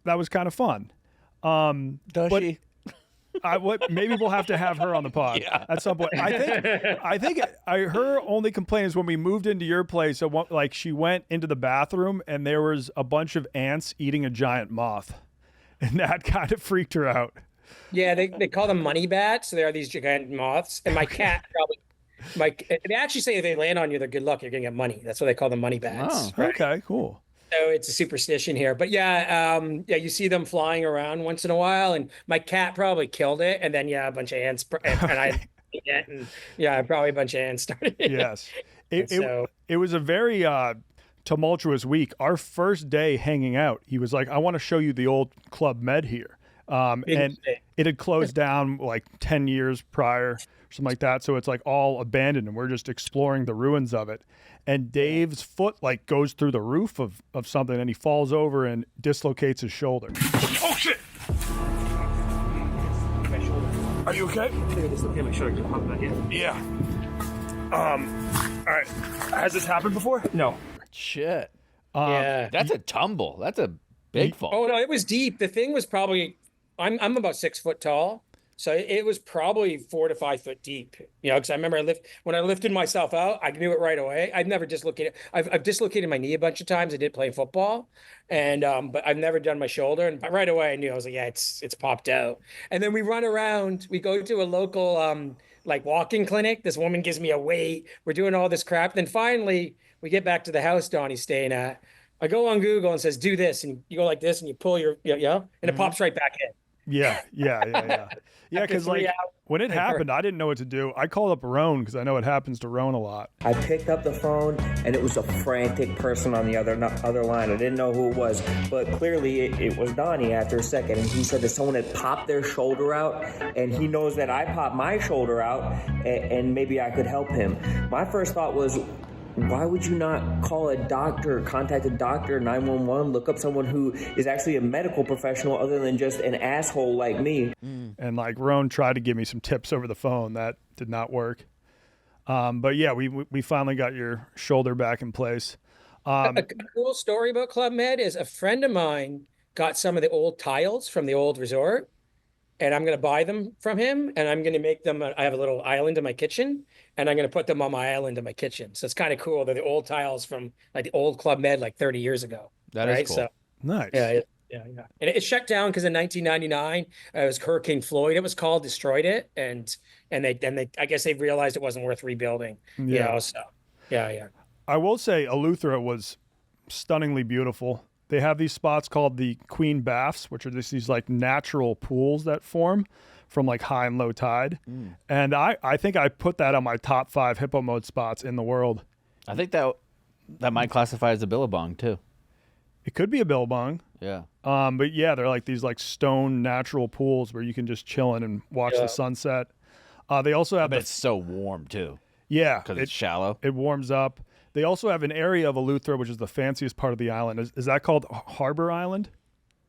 that was kind of fun. Does but she? Maybe we'll have to have her on the pod at some point. I think her only complaint is when we moved into your place. So like she went into the bathroom and there was a bunch of ants eating a giant moth, and that kind of freaked her out. Yeah, they call them money bats. So they are these gigantic moths. And my cat they actually say if they land on you, they're good luck. You're gonna get money. That's what they call them, money bats. Oh, right? okay, cool. So it's a superstition here, but you see them flying around once in a while, and my cat probably killed it, and then a bunch of ants, probably a bunch of ants started. Yes, it was a very tumultuous week. Our first day hanging out, he was like, "I want to show you the old Club Med here," and it had closed down like 10 years prior, something like that. So it's like all abandoned, and we're just exploring the ruins of it. And Dave's foot like goes through the roof of something, and he falls over and dislocates his shoulder. Oh shit! Are you okay? Make sure I can pump that in. Yeah. All right. Has this happened before? No. Shit. Yeah. That's a tumble. That's a big fall. Oh no, it was deep. The thing was probably, I'm about 6 foot tall, so it was probably 4 to 5 foot deep. You know, because I remember when I lifted myself out, I knew it right away. I've never dislocated. I've dislocated my knee a bunch of times. I did play football, and but I've never done my shoulder. And right away, I knew. I was like, yeah, it's popped out. And then we run around. We go to a local like walking clinic. This woman gives me a weight. We're doing all this crap. Then finally, we get back to the house Donnie's staying at. I go on Google and says, do this. And you go like this and you pull your, and it pops right back in. Yeah. Yeah, because like when it happened, I didn't know what to do. I called up Roan because I know it happens to Roan a lot. I picked up the phone and it was a frantic person on the other line. I didn't know who it was, but clearly it was Donnie after a second. And he said that someone had popped their shoulder out, and he knows that I popped my shoulder out, and maybe I could help him. My first thought was, why would you not call a doctor, contact a doctor, 911, look up someone who is actually a medical professional other than just an asshole like me? And like Roan tried to give me some tips over the phone. That did not work. But yeah, we finally got your shoulder back in place. A cool story about Club Med is a friend of mine got some of the old tiles from the old resort, and I'm going to buy them from him, and I'm going to make them. I have a little island in my kitchen, and I'm going to put them on my island in my kitchen. So it's kind of cool. They're the old tiles from like the old Club Med, like 30 years ago. That is cool. So, Nice. yeah. And it shut down because in 1999, it was Hurricane Floyd. It was called, destroyed it, and they I guess they realized it wasn't worth rebuilding. Yeah. So yeah. I will say Eleuthera was stunningly beautiful. They have these spots called the Queen Baths, which are just these like natural pools that form from like high and low tide. And I think I put that on my top 5 hippo mode spots in the world. I think that might classify as a billabong too. It could be a billabong. Yeah. But yeah, they're like these like stone natural pools where you can just chill in and watch the sunset. They also have But it's so warm too. Yeah. Because it's shallow. It warms up. They also have an area of Eleuthera, which is the fanciest part of the island. Is that called Harbor Island?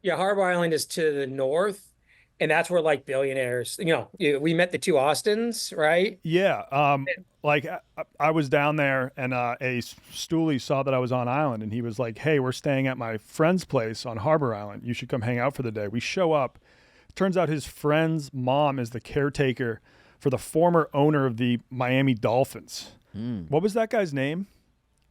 Yeah, Harbor Island is to the north, and that's where like billionaires, we met the two Austins, right? Yeah. Like I was down there, and a stoolie saw that I was on island, and he was like, "Hey, we're staying at my friend's place on Harbor Island. You should come hang out for the day." We show up. Turns out his friend's mom is the caretaker for the former owner of the Miami Dolphins. What was that guy's name?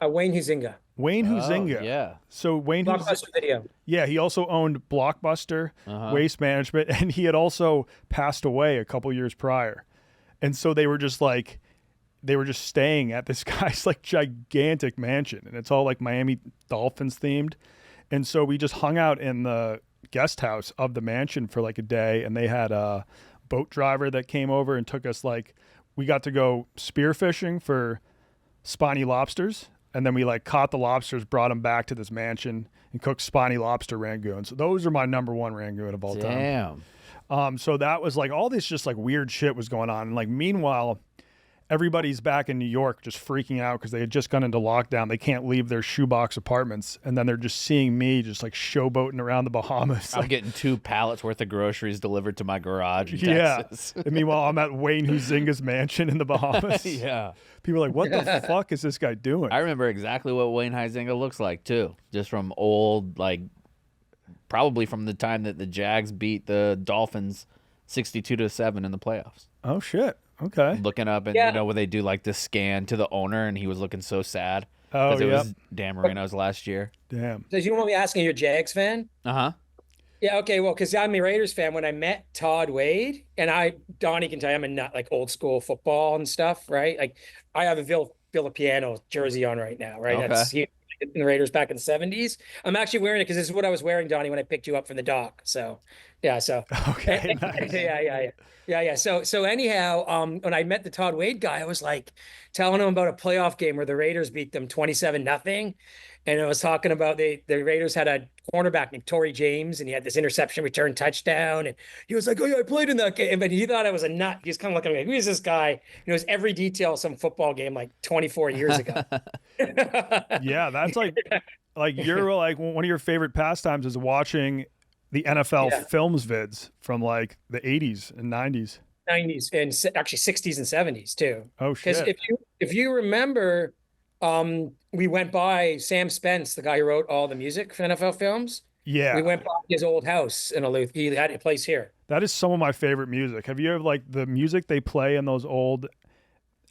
Wayne Huizinga. Wayne Huizinga. Yeah. So Wayne Blockbuster Video. Yeah, he also owned Blockbuster, Waste Management, and he had also passed away a couple years prior. And so they were just staying at this guy's like gigantic mansion, and it's all like Miami Dolphins themed. And so we just hung out in the guest house of the mansion for like a day, and they had a boat driver that came over and took us we got to go spearfishing for spiny lobsters. And then we caught the lobsters, brought them back to this mansion, and cooked spiny lobster rangoons. Those are my number 1 rangoon of all time. Damn. So that was all this just weird shit was going on. And meanwhile, everybody's back in New York just freaking out because they had just gone into lockdown. They can't leave their shoebox apartments. And then they're just seeing me just showboating around the Bahamas. I'm getting 2 pallets worth of groceries delivered to my garage in Texas. And meanwhile, I'm at Wayne Huizinga's mansion in the Bahamas. Yeah. People are like, what the fuck is this guy doing? I remember exactly what Wayne Huizinga looks like too. Just from old, probably from the time that the Jags beat the Dolphins 62-7 in the playoffs. Oh shit. Okay. Looking up and where they do this scan to the owner, and he was looking so sad. Oh, it was Dan Marino's last year. Damn. So you want me asking, you're a Jags fan? Uh-huh. Yeah, okay, well, because I'm a Raiders fan. When I met Todd Wade, and Donnie can tell you I'm a nut, old school football and stuff, right? I have a Villapiano jersey on right now, right? Okay. That's huge. In the Raiders back in the 70s. I'm actually wearing it because this is what I was wearing, Donnie, when I picked you up from the dock. So, yeah, so. Okay, nice. Yeah. So anyhow, when I met the Todd Wade guy, I was telling him about a playoff game where the Raiders beat them 27-0. And I was talking about the Raiders had a cornerback named Torrey James, and he had this interception return touchdown. And he was like, "Oh yeah, I played in that game." But he thought I was a nut. He was kind of looking at me, "Who is this guy?" He knows every detail of some football game 24 years ago. Yeah, that's you're one of your favorite pastimes is watching the NFL films vids from the 80s and 90s. 90s and actually 60s and 70s too. Oh Because shit. if you remember, we went by Sam Spence, the guy who wrote all the music for NFL films. Yeah. We went by his old house in Duluth. He had a place here. That is some of my favorite music. Have you ever like the music they play in those old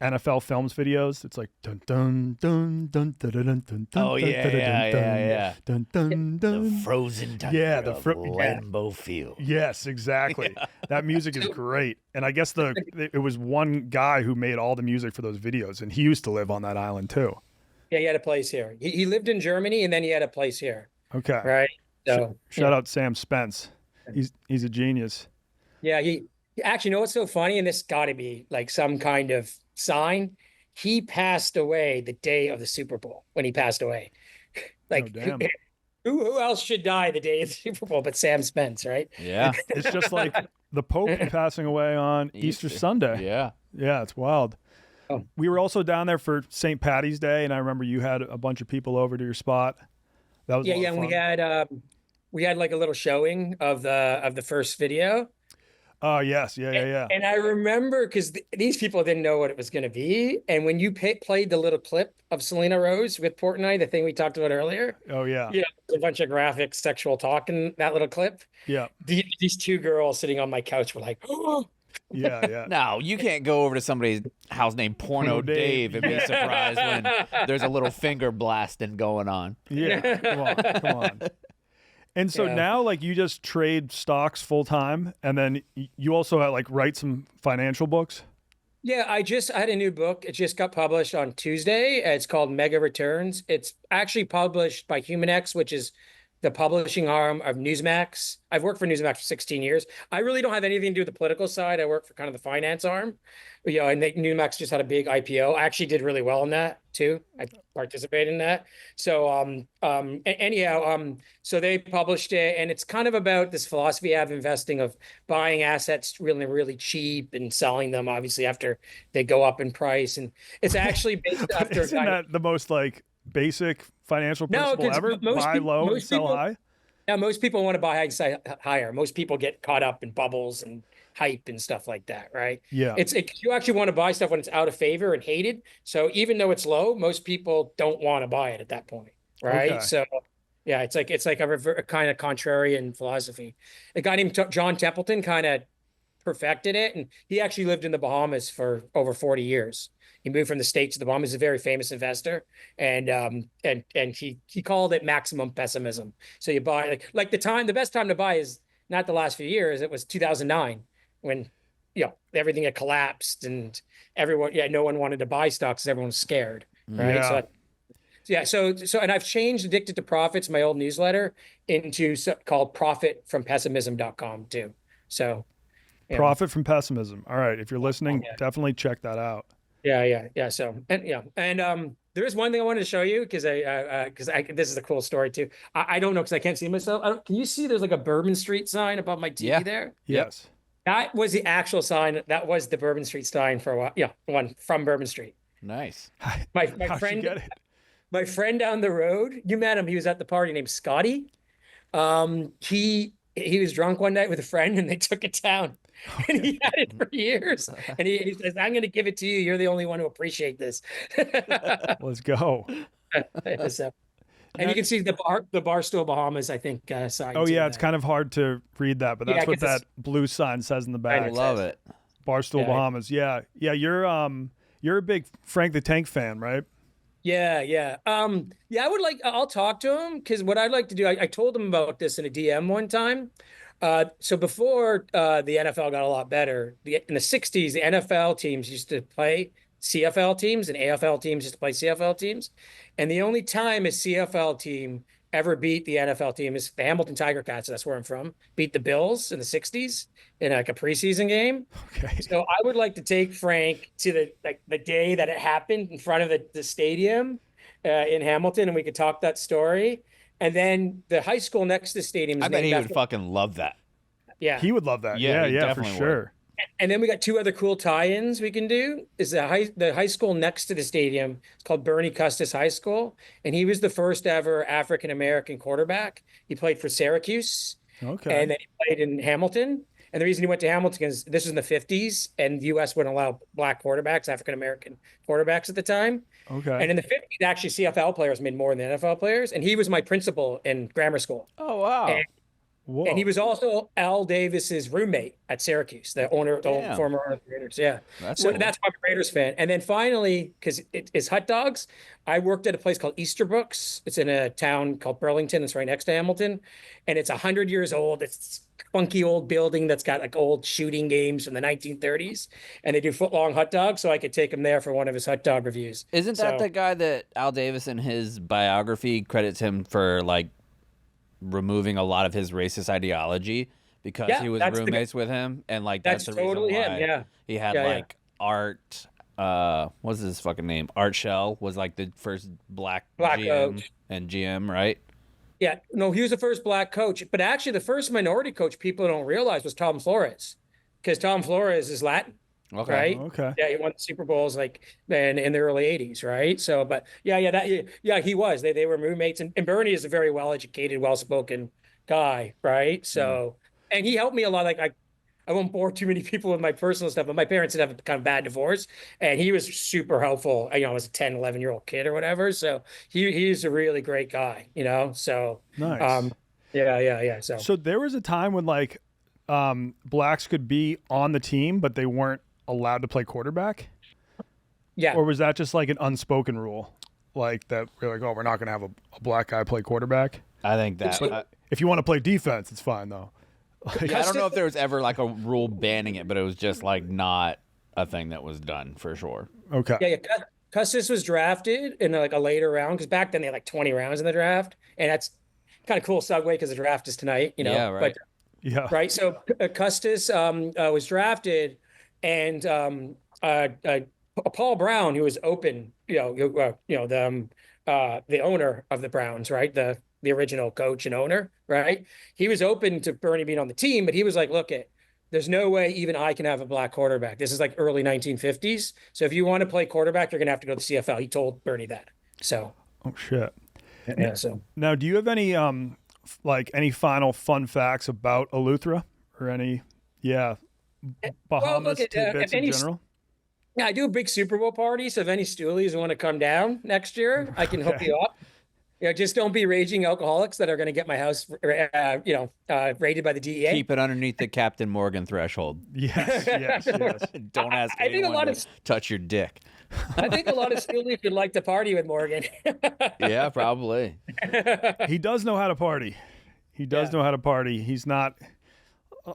NFL films videos? It's like dun dun dun dun dun dun dun dun. Oh, yeah, dun, yeah, dun, yeah, yeah. Dun dun dun. Frozen tundra Yeah, of yeah. Lambeau Field. Yes, exactly. That music is great. And I guess it was one guy who made all the music for those videos, and he used to live on that island too. Yeah, he had a place here. He lived in Germany and then he had a place here. Okay. Right. So Shout out Sam Spence. He's a genius. yeah, he actually, you know what's so funny? And this got to be like some kind of sign. He passed away the day of the Super Bowl when he passed away. Like, damn. who else should die the day of the Super Bowl but Sam Spence, right? Yeah. It's just like the Pope passing away on Easter Sunday. Yeah. Yeah, it's wild. Oh. We were also down there for St. Patty's Day, and I remember you had a bunch of people over to your spot. That was a lot of and we had like a little showing of the first video. Oh yes, yeah. And I remember because these people didn't know what it was going to be, and when you played the little clip of Selena Rose with Portnoy, the thing we talked about earlier, Oh yeah, a bunch of graphic sexual talk in that little clip. yeah, These two girls sitting on my couch were like, "Oh, yeah. No, you can't go over to somebody's house named Porno Dave and be surprised when there's a little finger blasting going on. Yeah, come on. And so Yeah. now, like, you just trade stocks full time, and then you also like write some financial books. yeah." I had a new book. It just got published on Tuesday. It's called Mega Returns. It's actually published by HumanX, which is the publishing arm of Newsmax. I've worked for Newsmax for 16 years. I really don't have anything to do with the political side. I work for kind of the finance arm. And Newsmax just had a big IPO. I actually did really well in that too. I participated in that. So so they published it, and it's kind of about this philosophy I have investing of buying assets really, really cheap and selling them obviously after they go up in price. And it's actually based after Isn't that the most like basic financial No, principle 'cause ever? most Buy peop- low and most sell people- high. Yeah, most people want to buy high and sell higher. Most people get caught up in bubbles and hype and stuff like that, right? Yeah. You actually want to buy stuff when it's out of favor and hated. So even though it's low, most people don't want to buy it at that point, right? Okay. So yeah, it's like a kind of contrarian philosophy. A guy named John Templeton kind of perfected it, and he actually lived in the Bahamas for over 40 years. He moved from the States to the Bahamas. He's a very famous investor, and he called it maximum pessimism. So you buy like the best time to buy is not the last few years. It was 2009 when everything had collapsed and no one wanted to buy stocks. Everyone was scared, right? Yeah. So and I've changed Addicted to Profits, my old newsletter, into called profitfrompessimism.com too. So Profit from pessimism. All right. If you're listening, definitely check that out. Yeah. So there is one thing I wanted to show you because this is a cool story too. I don't know because I can't see myself. Can you see? There's like a Bourbon Street sign above my TV there. Yes. That was the actual sign. That was the Bourbon Street sign for a while. Yeah, one from Bourbon Street. Nice. My How'd friend, you get it? my friend down the road. You met him. He was at the party named Scotty. He was drunk one night with a friend and they took it down. And he had it for years. And he says, "I'm going to give it to you. You're the only one who appreciate this." Let's go. So, and you can see the Barstool Bahamas, I think, sign. Oh too, yeah, it's there. kind of hard to read that, but that's what 'cause that blue sign says in the back. I love it. Barstool Yeah. Bahamas. Yeah. You're a big Frank the Tank fan, right? Yeah. I'll talk to him because what I'd like to do, I told him about this in a DM one time. So before the NFL got a lot better, in the 60s, the NFL teams used to play CFL teams and AFL teams used to play CFL teams. And the only time a CFL team ever beat the NFL team is the Hamilton Tiger Cats. That's where I'm from. Beat the Bills in the 60s in like a preseason game. Okay. So I would like to take Frank to the day that it happened in front of the stadium in Hamilton, and we could talk that story. And then the high school next to the stadium is I bet named he would after- fuck love that. Yeah. He would love that. Yeah, he Yeah, for definitely sure. And then we got two other cool tie-ins we can do. Is the high school next to the stadium. It's called Bernie Custis High School, and he was the first ever African American quarterback. He played for Syracuse, Okay. and then he played in Hamilton. And the reason he went to Hamilton is this was in the 50s, and the U.S. wouldn't allow black quarterbacks, African American quarterbacks at the time. Okay. And in the 50s, actually, CFL players made more than NFL players. And he was my principal in grammar school. Oh wow. Whoa. And he was also Al Davis's roommate at Syracuse, the owner, the old, former owner of the Raiders. Yeah. That's So cool. that's why I'm a Raiders fan. And then finally, because it's hot dogs, I worked at a place called Easterbrook's. It's in a town called Burlington. It's right next to Hamilton. And it's 100 years old. It's a funky old building that's got like old shooting games from the 1930s. And they do foot-long hot dogs. So I could take him there for one of his hot dog reviews. Isn't that the guy that Al Davis in his biography credits him for like removing a lot of his racist ideology because he was roommates with him, and like that's the totally reason why him. Yeah. he had like Art. What's his fucking name? Art Shell was like the first black GM coach. and GM, right? Yeah, no, he was the first black coach, but actually the first minority coach people don't realize was Tom Flores, because Tom Flores is Latin, Okay. right? Okay. Yeah, he won the Super Bowls like in the early 80s, right? So, but he was. They were roommates, and Bernie is a very well-educated, well-spoken guy, right? So, and he helped me a lot. Like I won't bore too many people with my personal stuff, but my parents did have a kind of bad divorce, and he was super helpful. I was a 10, 11-year-old kid or whatever. So he's a really great guy, so. Nice. Yeah. So there was a time when like blacks could be on the team, but they weren't allowed to play quarterback? Yeah. Or was that just like an unspoken rule? Like that we're like, oh, we're not going to have a black guy play quarterback? I think that. If you want to play defense, it's fine though. I don't know if there was ever like a rule banning it, but it was just like not a thing that was done for sure. Okay. Yeah. Custis was drafted in like a later round, because back then they had like 20 rounds in the draft, and that's kind of cool segue because the draft is tonight, Yeah, right. Yeah. Right. So Custis was drafted, and Paul Brown, who was open, the owner of the Browns, right? The original coach and owner, right? He was open to Bernie being on the team, but he was like, look, there's no way even I can have a black quarterback. This is like early 1950s. So if you want to play quarterback, you're going to have to go to the CFL. He told Bernie that. So. Oh shit. Yeah. So now, do you have any any final fun facts about Eleuthera or any Bahamas tidbits in general? Yeah, I do a big Super Bowl party. So if any Stoolies want to come down next year, I can hook you up. Just don't be raging alcoholics that are going to get my house, raided by the DEA. Keep it underneath the Captain Morgan threshold. Yes. Don't ask anyone to touch your dick. I think a lot of Stoolies would like to party with Morgan. Yeah, probably. He does know how to party. Know how to party. He's not,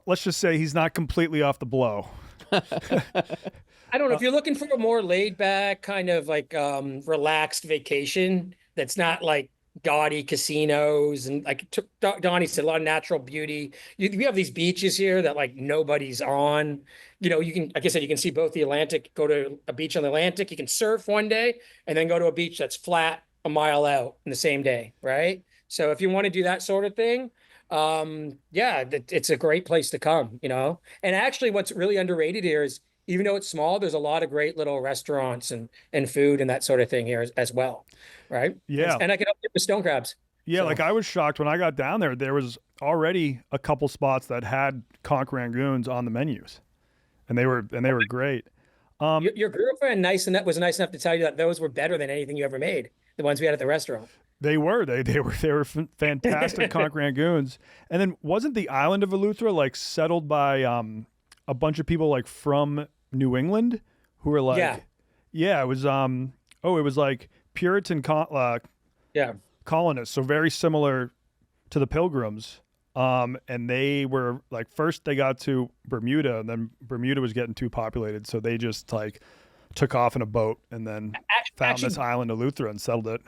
let's just say he's not completely off the blow. I don't know. If you're looking for a more laid back kind of like relaxed vacation that's not like gaudy casinos and like Donnie said, a lot of natural beauty. You have these beaches here that like nobody's on. You can, like I said, you can see both the Atlantic, go to a beach on the Atlantic. You can surf one day and then go to a beach that's flat a mile out in the same day, right? So if you want to do that sort of thing, it's a great place to come, And actually what's really underrated here is, even though it's small, there's a lot of great little restaurants and food and that sort of thing here as well, right? Yeah. And I can help you with stone crabs. Yeah, So- like I was shocked when I got down there. There was already a couple spots that had conch rangoons on the menus, and they were great. Your girlfriend was nice enough to tell you that those were better than anything you ever made. The ones we had at the restaurant. They were fantastic conch rangoons. And then wasn't the island of Eleuthera like settled by a bunch of people like from New England who were like, it was it was like Puritan colonists, so very similar to the Pilgrims. And they were like, first they got to Bermuda, and then Bermuda was getting too populated, so they just like took off in a boat and then found this island of Eleuthera and settled it.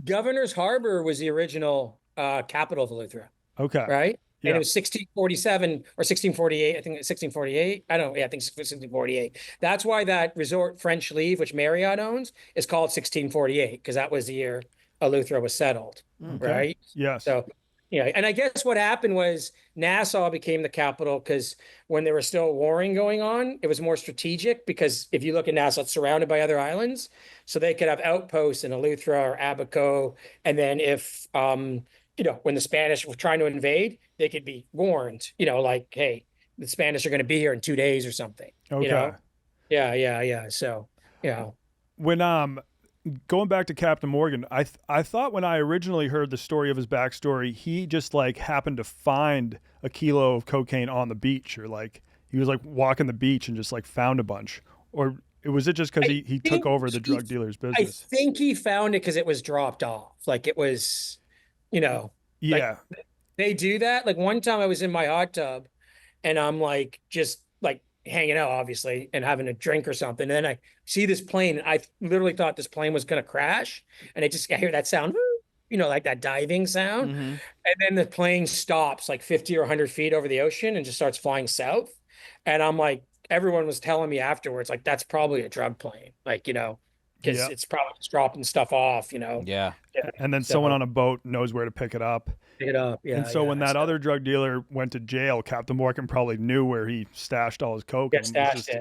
Governor's Harbor was the original capital of Eleuthera. Okay. Right? Yeah. And it was 1647 or 1648. I think it's 1648. I don't know. Yeah, I think it's 1648. That's why that resort, French Leave, which Marriott owns, is called 1648, because that was the year Eleuthera was settled. Okay. Right? Yes. So, and I guess what happened was Nassau became the capital because when there was still warring going on, it was more strategic, because if you look at Nassau, it's surrounded by other islands. So they could have outposts in Eleuthera or Abaco. And then if, when the Spanish were trying to invade, they could be warned, like, hey, the Spanish are going to be here in 2 days or something. Okay. You know? Yeah. So, When going back to Captain Morgan, I thought when I originally heard the story of his backstory, he just like happened to find a kilo of cocaine on the beach, or like he was like walking the beach and just like found a bunch, or was it just because he took over the drug dealer's I business? think he found it because it was dropped off. Like it was, Yeah. like, they do that. Like one time I was in my hot tub and I'm like, just like hanging out, obviously, and having a drink or something. And then I see this plane. And I literally thought this plane was going to crash. And I hear that sound, like that diving sound. Mm-hmm. And then the plane stops like 50 or 100 feet over the ocean and just starts flying south. And I'm like, everyone was telling me afterwards, like, that's probably a drug plane, like, because it's probably just dropping stuff off, Yeah. And then someone on a boat knows where to pick it up. Pick it up. Yeah. And so when that other drug dealer went to jail, Captain Morgan probably knew where he stashed all his coke and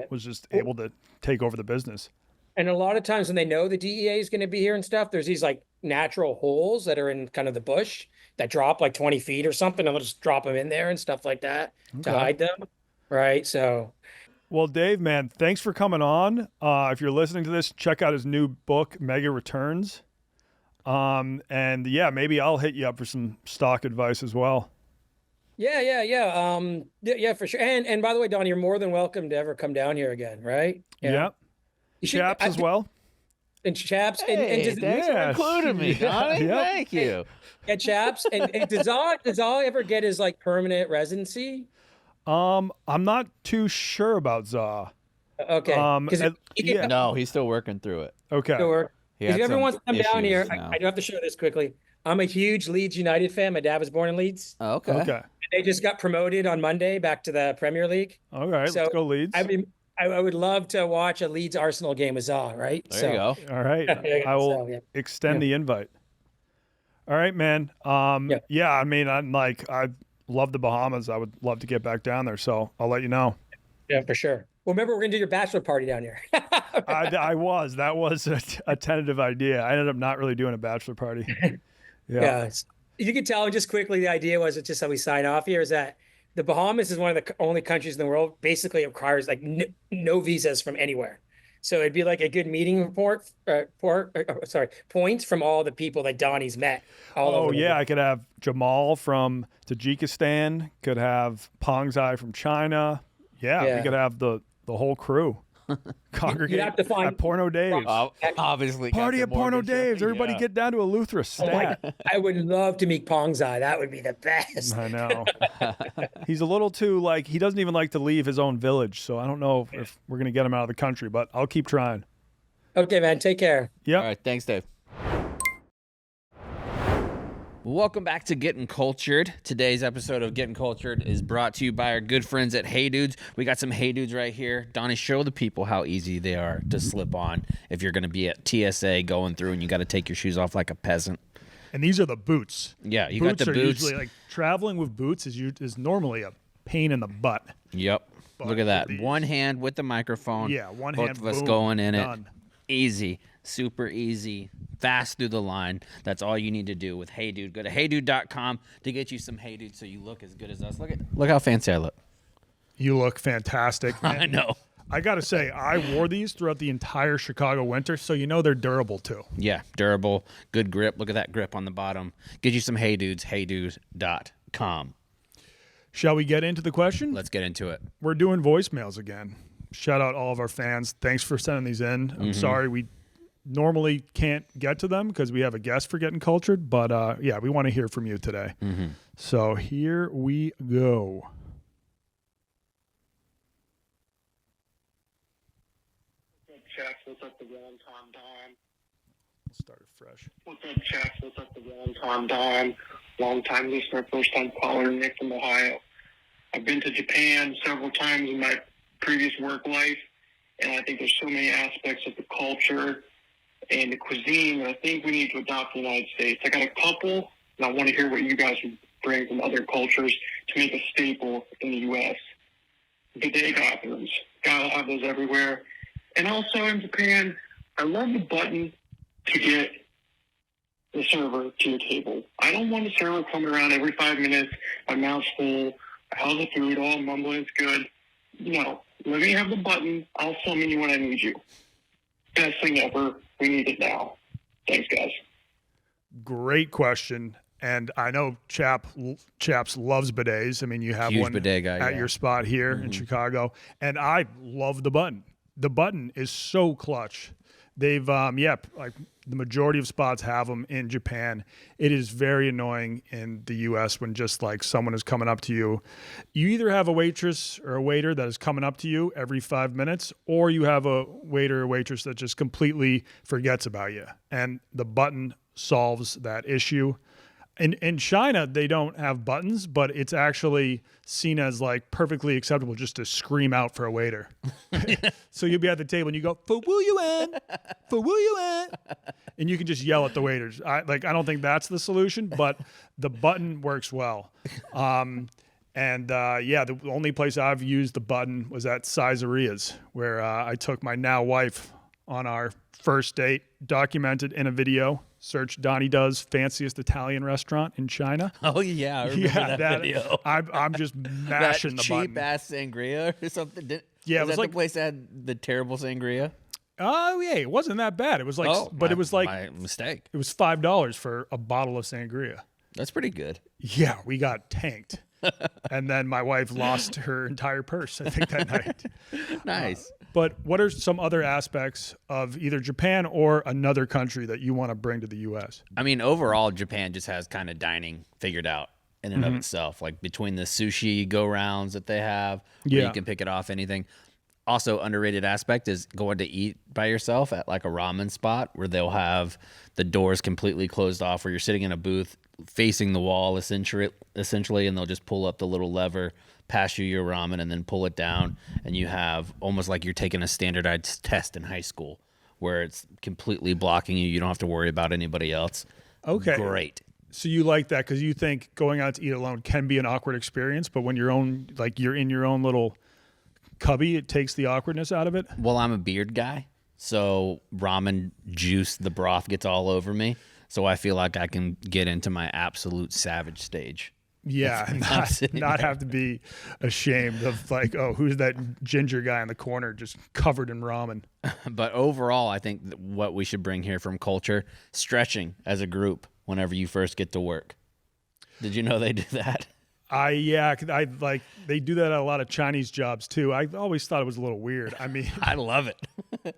was just able to take over the business. And a lot of times when they know the DEA is going to be here and stuff, there's these like natural holes that are in kind of the bush that drop like 20 feet or something, and they'll just drop them in there and stuff like that to hide them. Right. So. Well, Dave, man, thanks for coming on. If you're listening to this, check out his new book, Mega Returns. And yeah, maybe I'll hit you up for some stock advice as well. Yeah. Yeah, for sure. And by the way, Don, you're more than welcome to ever come down here again, right? Yeah. Chaps as well. And Chaps. Hey, and just, thanks for including me, Donnie. Yeah. Thank you. Yeah, Chaps. And does Zaw ever get his like permanent residency? I'm not too sure about Zaw. Okay. No, he's still working through it. Okay. If you ever want to come down here, now. I do have to show this quickly. I'm a huge Leeds United fan. My dad was born in Leeds. Oh, okay. Okay. They just got promoted on Monday back to the Premier League. All right. So let's go Leeds. I would love to watch a Leeds Arsenal game with Zaw, right? There you go. All right. I will extend the invite. All right, man. Yeah, I mean, I love the Bahamas. I would love to get back down there, so I'll let you know. Yeah, for sure. Well, remember, we're going to do your bachelor party down here. That was a tentative idea. I ended up not really doing a bachelor party. Yeah. You can tell just quickly, the idea was, just how we sign off here, is that the Bahamas is one of the only countries in the world, basically it requires like no visas from anywhere. So it'd be like a good meeting points from all the people that Donnie's met. I could have Jamal from Tajikistan, could have Pongzai from China. Yeah, we could have the whole crew congregate have to find at Porno Dave's. Obviously, Party at Porno Dave's. Everybody get down to Eleuthera stat. I would love to meet Pongzai. That would be the best. I know. He's a little too he doesn't even like to leave his own village. So I don't know if we're going to get him out of the country, but I'll keep trying. Okay, man. Take care. Yeah. All right. Thanks, Dave. Welcome back to Gettin' Cultured. Today's episode of Gettin' Cultured is brought to you by our good friends at Hey Dudes. We got some Hey Dudes right here. Donnie, show the people how easy they are to slip on if you're going to be at TSA going through and you got to take your shoes off like a peasant. And these are the boots. Yeah, you boots got the are boots. Usually, traveling with boots is normally a pain in the butt. Yep. But look at that. these- One hand with the microphone. Yeah, one Both hand, of us boom, going in done. it. Easy. Super easy. Fast through the line. That's all you need to do with Hey Dude. Go to heydude.com to get you some Hey Dude so you look as good as us. Look how fancy I look. You look fantastic. I know. I got to say, I wore these throughout the entire Chicago winter, so they're durable too. Yeah, durable, good grip. Look at that grip on the bottom. Get you some Hey Dudes, heydudes.com. Shall we get into the question? Let's get into it. We're doing voicemails again. Shout out all of our fans. Thanks for sending these in. I'm sorry we normally can't get to them because we have a guest for Getting Cultured, but we want to hear from you today. So here we go. Chaps, what's up the wrong time? Let's start it fresh. What's up, Chaps? What's up the wrong time? Long time listener, first time caller, Nick from Ohio. I've been to Japan several times in my previous work life, and I think there's so many aspects of the culture and the cuisine that I think we need to adopt in the United States. I got a couple, and I want to hear what you guys would bring from other cultures to make a staple in the U.S. Bidet bathrooms. Gotta have those everywhere. And also in Japan, I love the button to get the server to your table. I don't want a server coming around every 5 minutes, my mouth's full, how's the food? Oh, I'm mumbling, it's good. No, let me have the button. I'll summon you when I need you. Best thing ever. We need it now. Thanks, guys. Great question. And I know Chaps loves bidets. I mean, you have Huge one bidet guy, at yeah. your spot here in Chicago. And I love the button. The button is so clutch. They've, like the majority of spots have them in Japan. It is very annoying in the U.S. when just like someone is coming up to you. You either have a waitress or a waiter that is coming up to you every 5 minutes, or you have a waiter or waitress that just completely forgets about you. And the button solves that issue. In China, they don't have buttons, but it's actually seen as like perfectly acceptable just to scream out for a waiter. So you'll be at the table and you go, "For Wu Yuan, for Wu Yuan," and you can just yell at the waiters. I don't think that's the solution, but the button works well. The only place I've used the button was at Caesaria's, where I took my now wife on our first date, documented in a video. Search Donnie Does Fanciest Italian Restaurant in China. Oh yeah, I remember that video. I'm just mashing the button. Cheap ass sangria or something. Yeah, was it was that like the place that had the terrible sangria? Oh yeah, it wasn't that bad. It was like, it was like my mistake. It was $5 for a bottle of sangria. That's pretty good. Yeah, we got tanked. And then my wife lost her entire purse, I think, that night. Nice. But what are some other aspects of either Japan or another country that you want to bring to the U.S.? I mean, overall, Japan just has kind of dining figured out in and of itself. Like between the sushi go-rounds that they have, where you can pick it off anything. Also, underrated aspect is going to eat by yourself at like a ramen spot where they'll have the doors completely closed off, where you're sitting in a booth facing the wall essentially, and they'll just pull up the little lever, pass you your ramen, and then pull it down, and you have almost like you're taking a standardized test in high school where it's completely blocking you. You don't have to worry about anybody else. Okay. Great. So you like that because you think going out to eat alone can be an awkward experience, but when you're in your own little cubby, it takes the awkwardness out of it? Well, I'm a beard guy, so ramen juice, the broth gets all over me. So I feel like I can get into my absolute savage stage. Yeah, not have to be ashamed of like, oh, who's that ginger guy in the corner just covered in ramen? But overall, I think what we should bring here from culture, stretching as a group whenever you first get to work. Did you know they do that? I like they do that at a lot of Chinese jobs too. I always thought it was a little weird. I mean, I love it.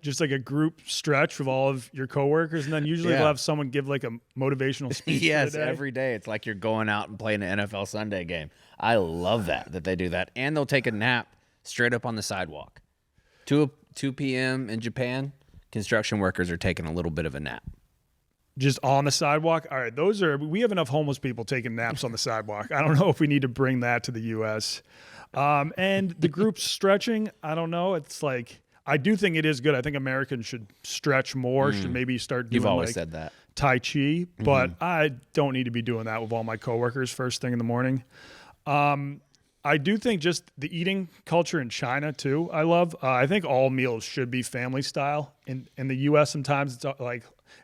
Just like a group stretch with all of your coworkers, and then usually they'll have someone give like a motivational speech. Yes, for the day. every day. It's like you're going out and playing an NFL Sunday game. I love that they do that. And they'll take a nap straight up on the sidewalk. 2 p.m. in Japan, construction workers are taking a little bit of a nap. Just on the sidewalk? All right, we have enough homeless people taking naps on the sidewalk. I don't know if we need to bring that to the U.S. And the group stretching, I don't know. It's like, I do think it is good. I think Americans should stretch more, should maybe start doing You've always said that. Tai Chi, but I don't need to be doing that with all my coworkers first thing in the morning. I do think just the eating culture in China too, I love. I think all meals should be family style. In the U.S. sometimes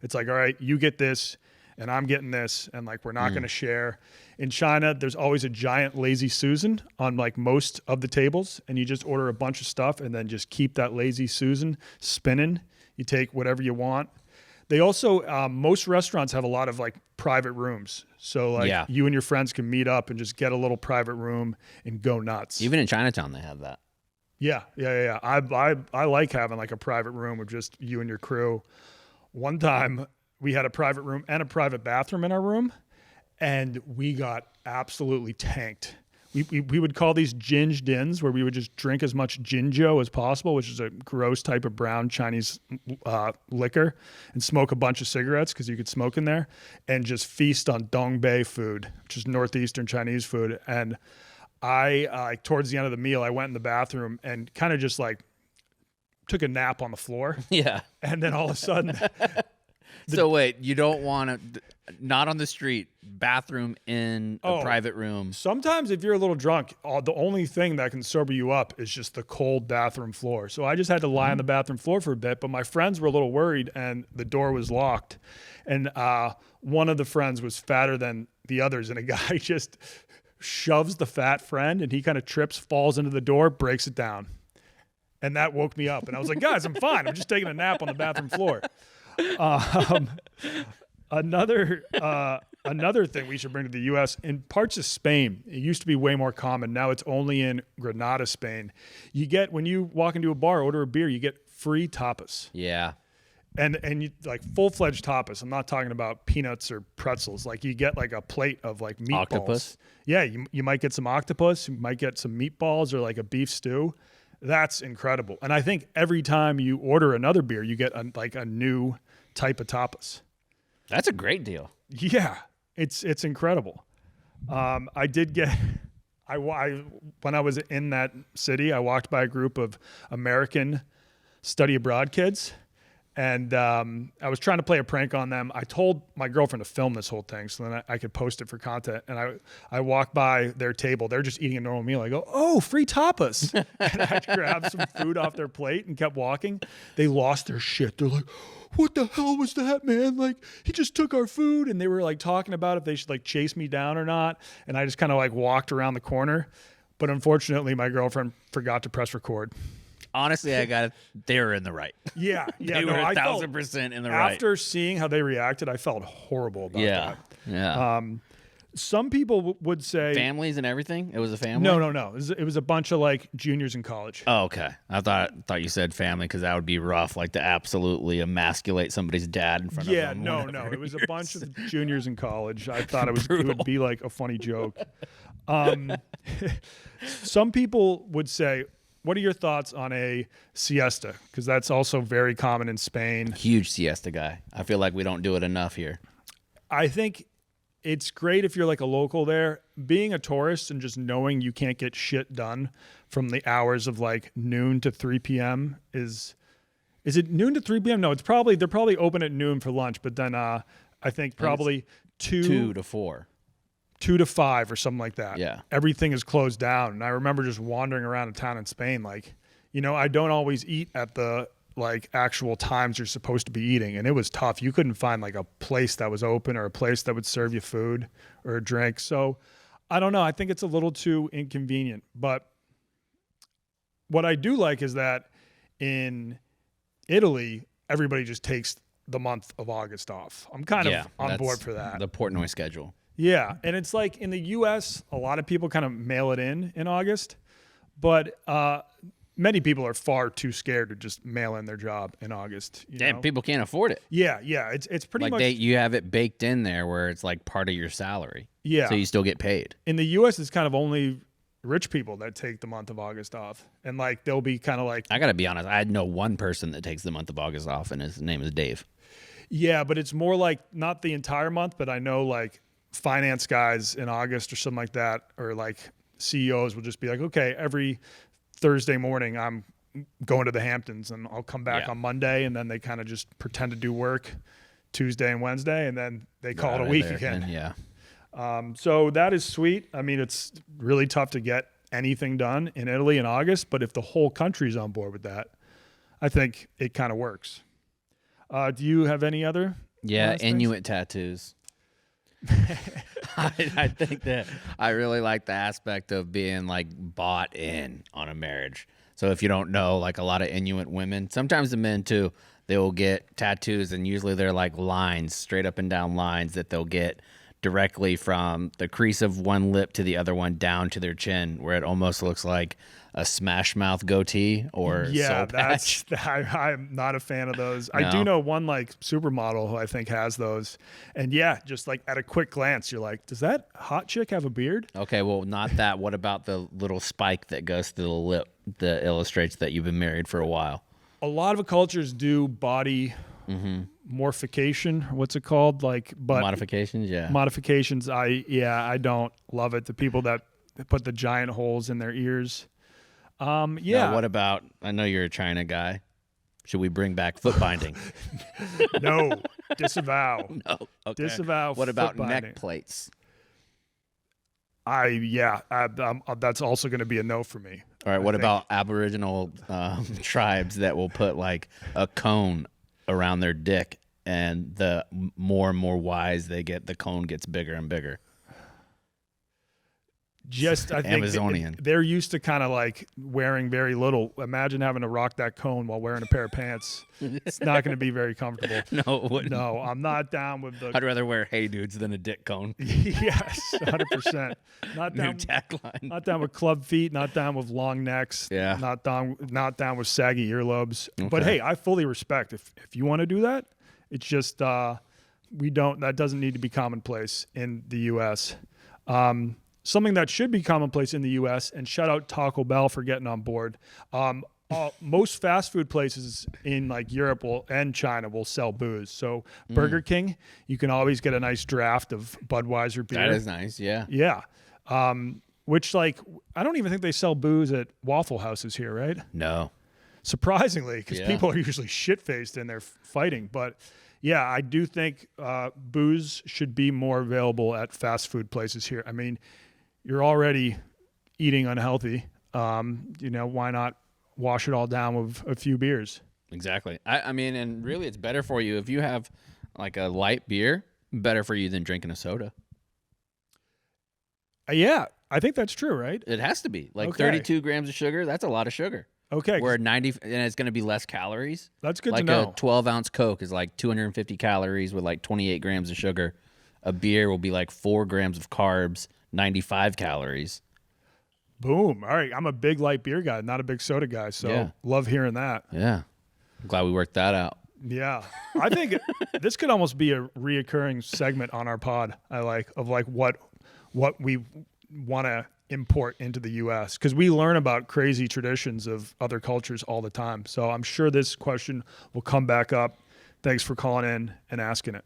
it's like, all right, you get this and I'm getting this, and like we're not going to share. In China, there's always a giant lazy Susan on like most of the tables, and you just order a bunch of stuff and then just keep that lazy Susan spinning. You take whatever you want. They also, most restaurants have a lot of like private rooms. So like you and your friends can meet up and just get a little private room and go nuts. Even in Chinatown, they have that. Yeah. I like having like a private room with just you and your crew. One time we had a private room and a private bathroom in our room, and we got absolutely tanked. We would call these ginge dins, where we would just drink as much jinjo as possible, which is a gross type of brown Chinese liquor, and smoke a bunch of cigarettes because you could smoke in there, and just feast on dongbei food, which is northeastern Chinese food. And I towards the end of the meal, I went in the bathroom and kind of just like took a nap on the floor. Yeah. And then all of a sudden... So wait, you don't want to, not on the street, bathroom in a private room. Sometimes if you're a little drunk, the only thing that can sober you up is just the cold bathroom floor. So I just had to lie on the bathroom floor for a bit, but my friends were a little worried and the door was locked. And one of the friends was fatter than the others, and a guy just shoves the fat friend, and he kind of trips, falls into the door, breaks it down. And that woke me up. And I was like, guys, I'm fine. I'm just taking a nap on the bathroom floor. Another thing we should bring to the U.S. in parts of Spain, it used to be way more common. Now it's only in Granada, Spain. You get, when you walk into a bar, order a beer, you get free tapas. Yeah. And you, like full-fledged tapas. I'm not talking about peanuts or pretzels. Like you get like a plate of like meatballs. Octopus? Yeah, you might get some octopus. You might get some meatballs or like a beef stew. That's incredible. And I think every time you order another beer, you get a new type of tapas. That's a great deal. Yeah, it's incredible. I did get, when I was in that city, I walked by a group of American study abroad kids, and I was trying to play a prank on them. I told my girlfriend to film this whole thing so then I could post it for content. And I walked by their table. They're just eating a normal meal. I go, oh, free tapas. And I grabbed some food off their plate and kept walking. They lost their shit. They're like, what the hell was that, man? Like, he just took our food. And they were like talking about if they should like chase me down or not. And I just kind of like walked around the corner. But unfortunately, my girlfriend forgot to press record. Honestly, they were in the right. Yeah. They were 1,000% in the right. After seeing how they reacted, I felt horrible about that. Yeah. Some people would say families and everything. It was a family. No. It was a bunch of like juniors in college. Oh, okay. I thought you said family because that would be rough. Like to absolutely emasculate somebody's dad in front of them. Yeah, no. It was a bunch of juniors in college. I thought it would be like a funny joke. Some people would say, what are your thoughts on a siesta? Because that's also very common in Spain. Huge siesta guy. I feel like we don't do it enough here. I think it's great if you're like a local there. Being a tourist and just knowing you can't get shit done from the hours of like noon to 3 p.m. is it noon to 3 p.m.? No, they're probably open at noon for lunch, but then I think probably 2 to 4. 2 to 5 or something like that. Yeah. Everything is closed down. And I remember just wandering around a town in Spain, like, I don't always eat at the like actual times you're supposed to be eating. And it was tough. You couldn't find like a place that was open or a place that would serve you food or a drink. So I don't know. I think it's a little too inconvenient. But what I do like is that in Italy, everybody just takes the month of August off. I'm kind of on board for that. The Portnoy schedule. Yeah, and it's like in the U.S., a lot of people kind of mail it in August, but many people are far too scared to just mail in their job in August. Damn, people can't afford it. Yeah, it's pretty like much you have it baked in there where it's like part of your salary. Yeah, so you still get paid. In the U.S., it's kind of only rich people that take the month of August off, and like they'll be kind of like. I gotta be honest, I know one person that takes the month of August off, and his name is Dave. Yeah, but it's more like not the entire month, but I know like. Finance guys in August or something like that, or like CEOs will just be like, okay, every Thursday morning I'm going to the Hamptons and I'll come back on Monday, and then they kind of just pretend to do work Tuesday and Wednesday, and then they call it a week again. Yeah. So that is sweet. I mean, it's really tough to get anything done in Italy in August, but if the whole country's on board with that, I think it kind of works. Do you have any other? Yeah, Inuit tattoos. I think that I really like the aspect of being like bought in on a marriage. So if you don't know, like a lot of Inuit women, sometimes the men too, they will get tattoos, and usually they're like lines, straight up and down lines that they'll get directly from the crease of one lip to the other one down to their chin, where it almost looks like a Smash Mouth goatee or soul patch. I'm not a fan of those. No. I do know one like supermodel who I think has those, and just like at a quick glance, you're like, does that hot chick have a beard? Okay, well, not that. What about the little spike that goes through the lip that illustrates that you've been married for a while? A lot of cultures do body morphication. What's it called? Like, but modifications. Yeah, modifications. I don't love it. The people that put the giant holes in their ears. Now, what about? I know you're a China guy. Should we bring back foot binding? No, disavow. No, okay. Disavow. What about foot binding. neck plates? That's also going to be a no for me. All right. What about Aboriginal tribes that will put like a cone around their dick, and the more and more wise they get, the cone gets bigger and bigger? just I think Amazonian. they're used to kind of like wearing very little. Imagine having to rock that cone while wearing a pair of pants. It's not going to be very comfortable. No, it wouldn't. No, I'm not down with the. I'd rather wear Hey Dudes than a dick cone. Yes, 100%. Not New down. tagline. Not down with club feet. Not down with long necks. Yeah. Not down with saggy earlobes. But Okay. hey, I fully respect if you want to do that. It's just we don't. That doesn't need to be commonplace in the U.S. Something that should be commonplace in the U.S. and shout out Taco Bell for getting on board. Most fast food places in like Europe and China will sell booze. So Burger King, you can always get a nice draft of Budweiser beer. That is nice. Yeah. Yeah. Which like I don't even think they sell booze at Waffle Houses here, right? No. Surprisingly, because Yeah. people are usually shit-faced and they're fighting. But yeah, I do think booze should be more available at fast food places here. I mean, you're already eating unhealthy. Why not wash it all down with a few beers? Exactly. I mean, and really it's better for you if you have like a light beer, better for you than drinking a soda. Yeah, I think that's true, right? It has to be. Like Okay. 32 grams of sugar, that's a lot of sugar. Okay, Where 90, and it's going to be less calories. that's good Like to know. a 12-ounce Coke is like 250 calories with like 28 grams of sugar. A beer will be like 4 grams of carbs, 95 calories. Boom. All right, I'm a big light beer guy, not a big soda guy, so Yeah. love hearing that. Yeah. I'm glad we worked that out. Yeah, I think this could almost be a reoccurring segment on our pod. Of what we want to import into the U.S. because we learn about crazy traditions of other cultures all the time. So I'm sure this question will come back up. Thanks for calling in and asking it.